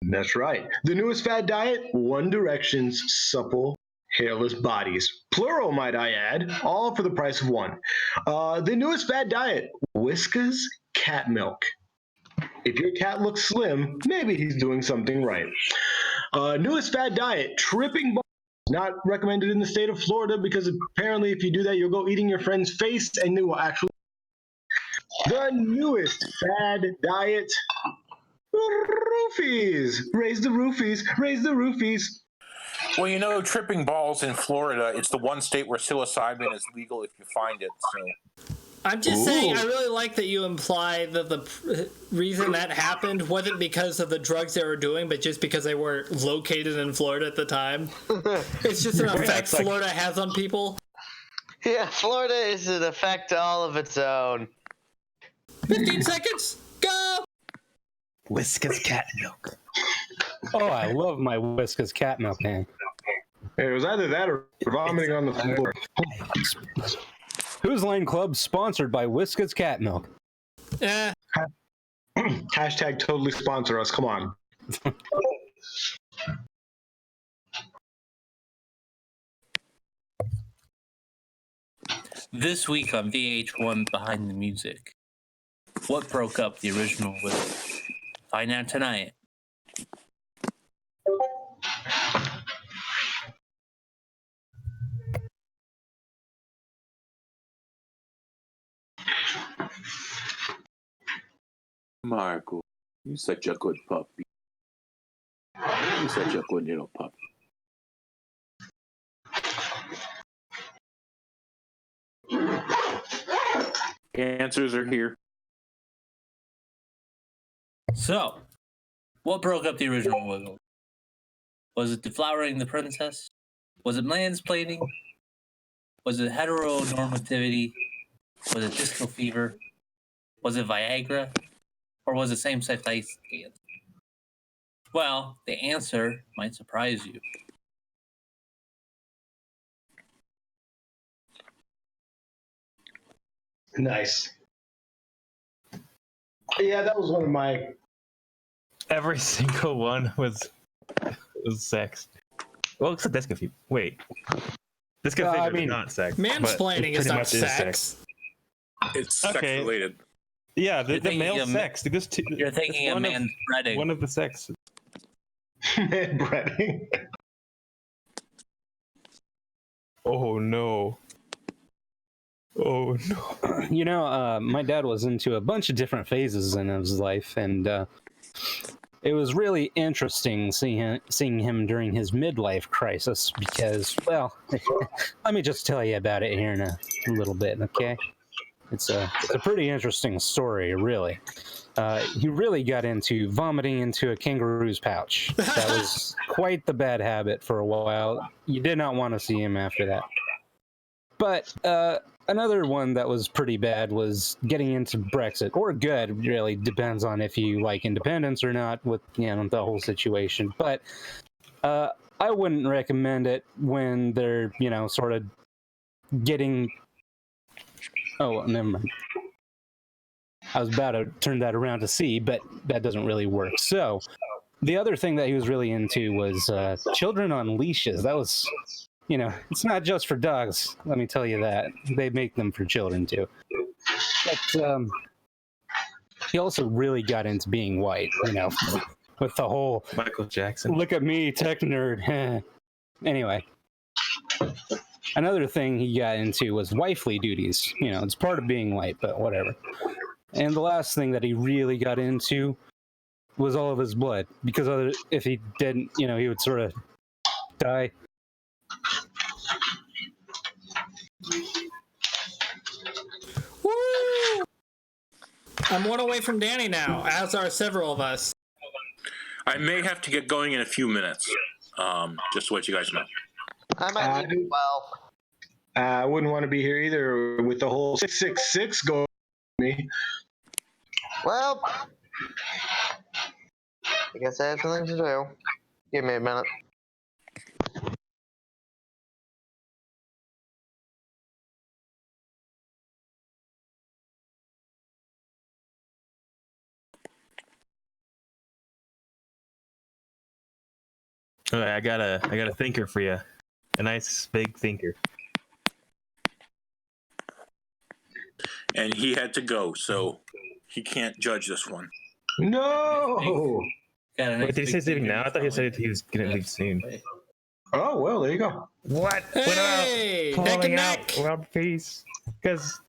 That's right. The newest fad diet, One Direction's supple hairless bodies. Plural, might I add, all for the price of one. The newest fad diet, Whiskas cat milk. If your cat looks slim, maybe he's doing something right. Newest fad diet, tripping balls. Not recommended in the state of Florida because apparently if you do that, you'll go eating your friend's face and they will actually. The newest fad diet, roofies. Raise the roofies, raise the roofies. Well, you know, tripping balls in Florida, it's the one state where psilocybin is legal if you find it. So I'm just saying, I really like that you imply that the reason that happened wasn't because of the drugs they were doing, but just because they were located in Florida at the time. It's just an effect Florida has on people. Yeah, Florida is an effect all of its own. 15 seconds, go! Whiskas cat milk. Oh, I love my Whiskas cat milk, man. It was either that or vomiting on the floor. Who's Line Club sponsored by Whiskas cat milk? Eh. Hashtag totally sponsor us. Come on. This week on VH1 Behind the Music, what broke up the original with? Find out tonight. Marco, you're such a good puppy. You're such a good little puppy. Answers are here. So, what broke up the original wiggle? Was it deflowering the princess? Was it mansplaining? Was it heteronormativity? Was it disco fever? Was it Viagra? Or was it same-sex ice dance? Well, the answer might surprise you. Nice. Yeah, that was one of my. Every single one was sex. Well, except disco fever. Wait. Disco fever is not sex. Mansplaining is not sex. It's Okay. sex related. Yeah, the thinking male of sex. You're thinking of man spreading. One of the sex. Man breading. Oh no. Oh no. You know, my dad was into a bunch of different phases in his life, and it was really interesting seeing him during his midlife crisis because, well, let me just tell you about it here in a little bit, okay? It's a pretty interesting story, really. He really got into vomiting into a kangaroo's pouch. That was quite the bad habit for a while. You did not want to see him after that. But another one that was pretty bad was getting into Brexit, or good, really depends on if you like independence or not with, you know, the whole situation. But I wouldn't recommend it when they're, you know, sort of getting. Oh, never mind. I was about to turn that around to see, but that doesn't really work. So the other thing that he was really into was children on leashes. That was, you know, it's not just for dogs. Let me tell you that. They make them for children too. But he also really got into being white, you know, with the whole Michael Jackson. look at me, tech nerd. Anyway. Another thing he got into was wifely duties. You know, it's part of being white, but whatever. And the last thing that he really got into was all of his blood, because if he didn't, you know, he would sort of die. Woo! I'm one away from Danny now, as are several of us. I may have to get going in a few minutes. Just to let you guys know. I might leave as well. I wouldn't want to be here either with the whole 666 going on me. Well, I guess I have something to do. Give me a minute. All right, I got a thinker for you. a nice big thinker. And he had to go, so he can't judge this one. No. Got a nice Wait, did he say he's leaving now? I thought he said he was gonna leave soon. Oh well, there you go. What? Hey, What about neck and falling neck. out world peace? Because,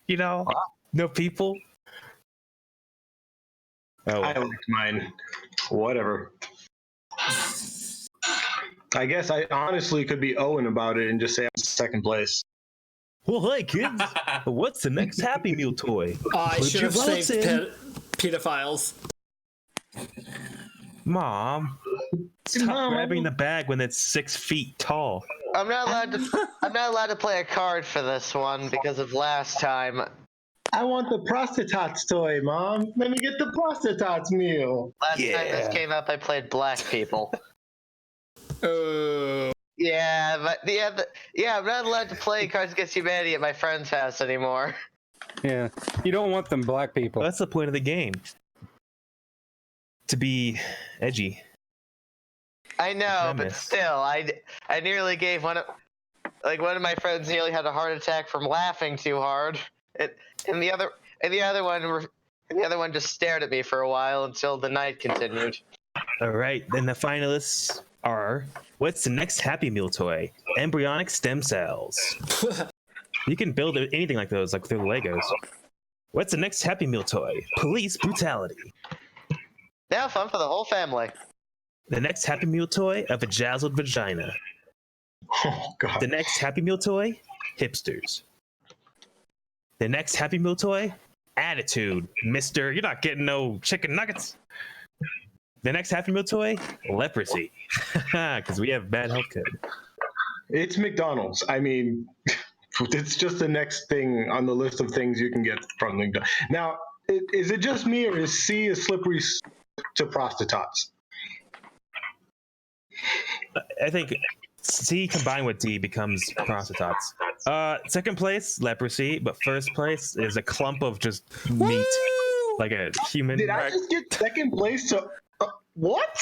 no people. Oh, I liked mine. Whatever. I guess I honestly could be Owen about it and just say I'm second place. well, hey kids, what's the next Happy Meal toy? I Put should your have votes saved in. pedophiles. Mom, stop grabbing the bag when it's 6 feet tall. I'm not allowed to play a card for this one because of last time. I want the Prostitots toy, Mom. Let me get the Prostitots meal. Last time this came up, I played black people. Oh. Yeah, but I'm not allowed to play Cards Against Humanity at my friend's house anymore. Yeah, you don't want them black people. That's the point of the game. To be edgy. I know, but Premise. still, I nearly gave one of my friends nearly had a heart attack from laughing too hard. And the other one just stared at me for a while until the night continued. All right, then the finalists are: what's the next Happy Meal toy? Embryonic stem cells. You can build anything like those, like through Legos. What's the next Happy Meal toy? Police brutality. Now fun for the whole family. The next Happy Meal toy: a vajazzled vagina. Oh God. The next Happy Meal toy: hipsters. The next Happy Meal toy: attitude. Mister, you're not getting no chicken nuggets. The next Happy Meal toy: leprosy. Because we have bad health code. It's McDonald's. I mean, it's just the next thing on the list of things you can get from McDonald's. Now, is it just me, or is C a slippery to Prostitots? I think C combined with D becomes Prostitots. Second place, leprosy, but first place is a clump of just meat, like a human. Did I just get second place to what?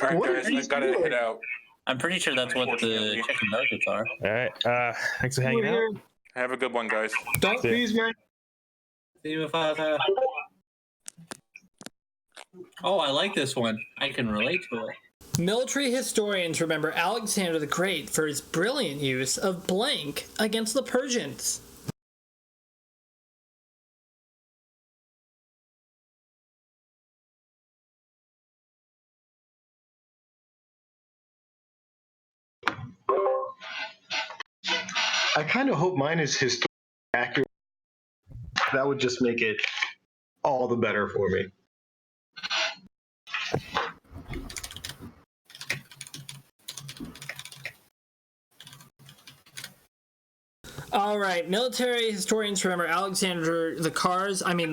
All right, What guys, are you I gotta doing? head out. I'm pretty sure that's what the Unfortunately. chicken nuggets are. All right. Thanks for hanging out. Have a good one, guys. Don't Please, man. See you, Father. Oh, I like this one. I can relate to it. Military historians remember Alexander the Great for his brilliant use of blank against the Persians. I kind of hope mine is historically accurate. That would just make it all the better for me. All right, military historians remember Alexander the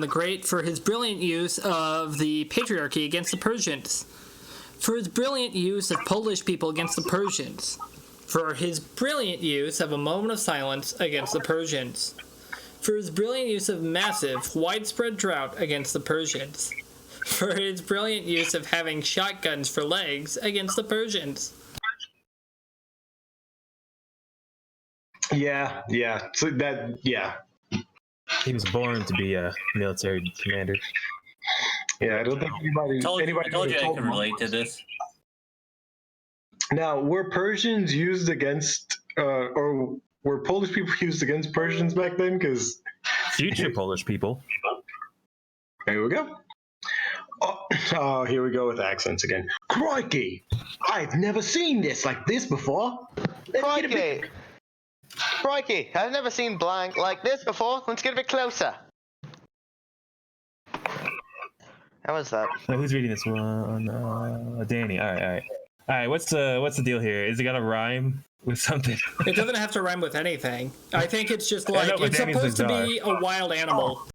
Great for his brilliant use of the patriarchy against the Persians, for his brilliant use of Polish people against the Persians, for his brilliant use of a moment of silence against the Persians, for his brilliant use of massive, widespread drought against the Persians, for his brilliant use of having shotguns for legs against the Persians. Yeah. So yeah. He was born to be a military commander. Yeah, I don't think anybody I told you would've I told can him. relate to this. Now, were Persians used against, or were Polish people used against Persians back then? Because Future Polish people. here we go. Oh, here we go with accents again. Crikey! I've never seen this like this before. Let's get a bit- Crikey, I've never seen blank like this before. Let's get a bit closer. How was that? Who's reading this one? Danny. All right. What's the deal here? Is it got to rhyme with something? It doesn't have to rhyme with anything. I think it's just I like, know, but it's Danny's supposed to bizarre. be a wild animal.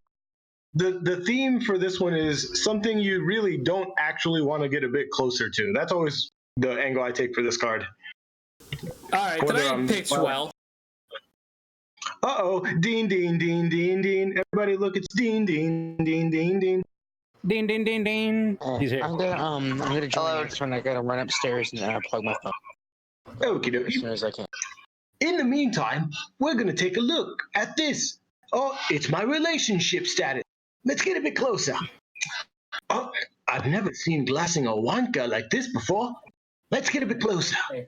The theme for this one is something you really don't actually want to get a bit closer to. That's always the angle I take for this card. All right, then Whether I I'm- picked well. Uh-oh, Dean, Dean, Dean, Dean, Dean. Everybody look, it's Dean, Dean, Dean, Dean, Dean. Ding, ding, ding, ding. He's here. I'm gonna join Hello. next one. I gotta run upstairs and plug my phone. Okie As dokie. soon as I can. In the meantime, we're gonna take a look at this. Oh, it's my relationship status. Let's get a bit closer. Oh, I've never seen glassing a wanka like this before. Let's get a bit closer. Hey,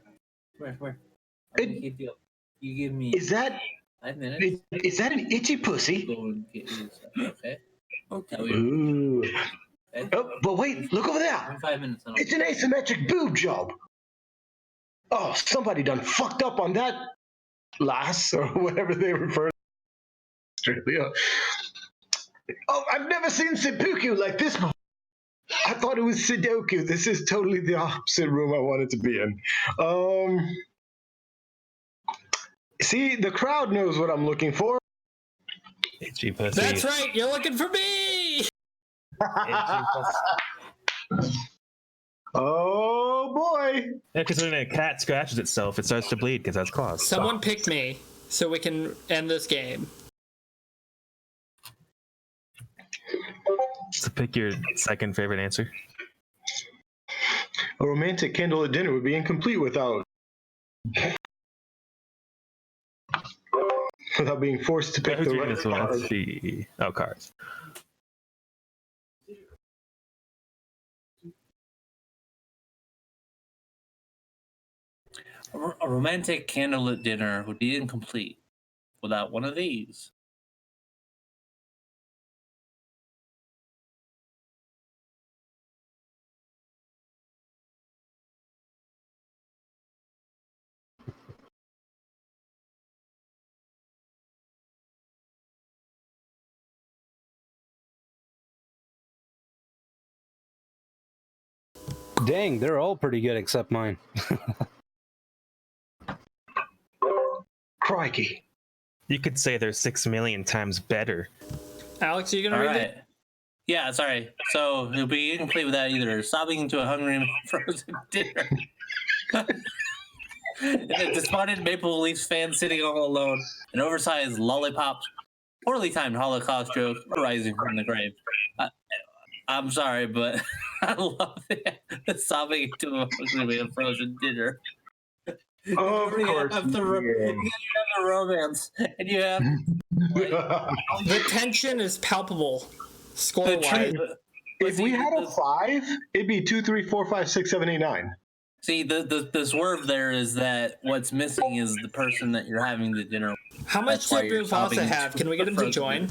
where? It- Deal. You give me Is that 5 minutes. is that an itchy pussy? Go and get you stuff. Okay. Okay. Ooh. Oh, but wait, look over there. In 5 minutes. It's an asymmetric boob job. Oh, somebody done fucked up on that lass or whatever they refer to Australia. Oh, I've never seen seppuku like this before. I thought it was Sudoku. This is totally the opposite room I wanted to be in. See, the crowd knows what I'm looking for. Itchy pussy. That's right. You're looking for me. Itchy pussy. Oh boy! Yeah, because when a cat scratches itself, it starts to bleed because that's claws. Someone pick me so we can end this game. So pick your second favorite answer. A romantic candle at dinner would be incomplete without being forced to pick Who's the reading right this one? card. Let's see. Oh, cards. A romantic candlelit dinner would be incomplete without one of these. Dang, they're all pretty good except mine. Crikey. You could say they're 6 million times better. Alex, are you gonna All read right. it? Yeah, sorry. So it'll be incomplete without either sobbing into a hungry frozen dinner. And a despondent Maple Leafs fan sitting all alone, an oversized lollipops, poorly timed Holocaust joke arising from the grave. I'm sorry, but I love the sobbing into a hungry man frozen dinner. Of course. You have the romance, and you have The tension is palpable. the Score-wise. truth. If we had a 5, it'd be 2, 3, 4, 5, 6, 7, 8, 9. See, the swerve there is that what's missing is the person that you're having the dinner with. How much That's why did you're Mufasa sobbing have? Can we get him to frozen join?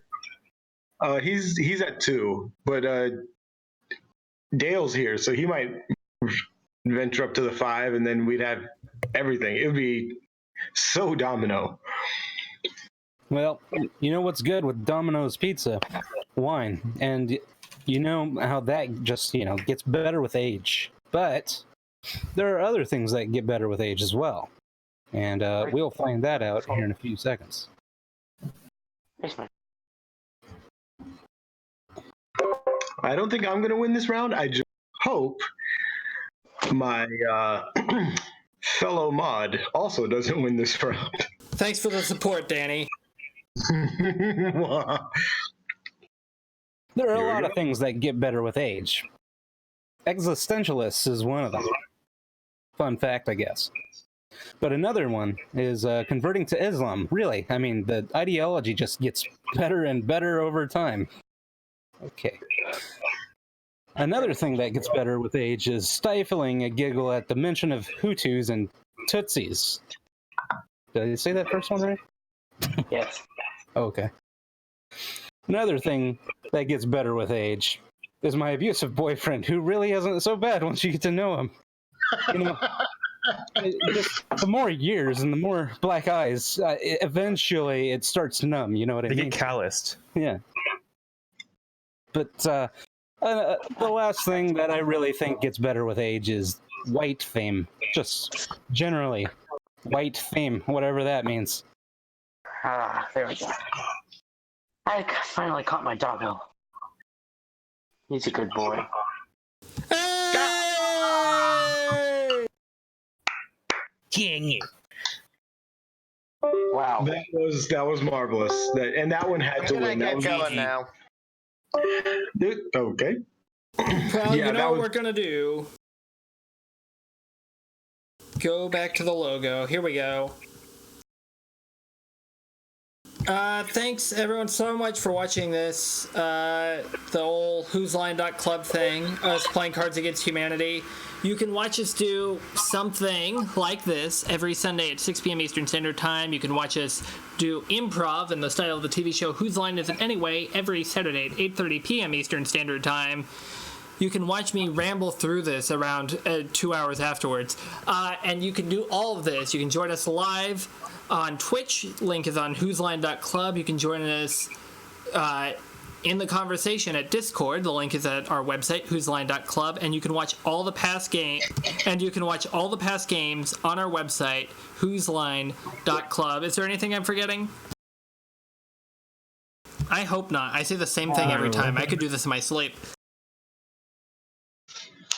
He's at 2, but Dale's here, so he might venture up to the 5, and then we'd have everything. It would be so domino. Well, you know what's good with Domino's Pizza? Wine. And you know how that just, gets better with age. But there are other things that get better with age as well. And we'll find that out here in a few seconds. I don't think I'm going to win this round. I just hope my fellow mod also doesn't win this round. Thanks for the support, Danny. There are a lot of things that get better with age. Existentialists is one of them. Fun fact, I guess. But another one is converting to Islam. Really, I mean, the ideology just gets better and better over time. Okay. Another thing that gets better with age is stifling a giggle at the mention of Hutus and Tutsis. Did I say that first one right? Yes. Okay. Another thing that gets better with age is my abusive boyfriend, who really isn't so bad once you get to know him. Just the more years and the more black eyes, eventually it starts to numb. You know what I They mean? get calloused. Yeah. But the last thing that I really think gets better with age is white fame. Just generally, white fame, whatever that means. Ah, there we go. I finally caught my doggo. He's a good boy. Hey! Dang it. Wow. That was marvelous. That one had to Can I win. That get was going easy. now? Okay. Well, Yeah, you that know what was- we're gonna do. go back to the logo. Here we go. Thanks everyone so much for watching this. The old whosline.club thing, us playing Cards Against Humanity. You can watch us do something like this every Sunday at 6 p.m. Eastern Standard Time. You can watch us do improv in the style of the TV show Whose Line Is It Anyway every Saturday at 8:30 p.m. Eastern Standard Time. You can watch me ramble through this around 2 hours afterwards. And you can do all of this. You can join us live on Twitch. Link is on whosline.club. You can join us in the conversation at Discord. The link is at our website, whosline.club. And you can watch all the past games on our website, whosline.club. Is there anything I'm forgetting? I hope not. I say the same thing every time. I could do this in my sleep.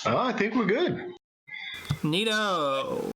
I think we're good. Neato.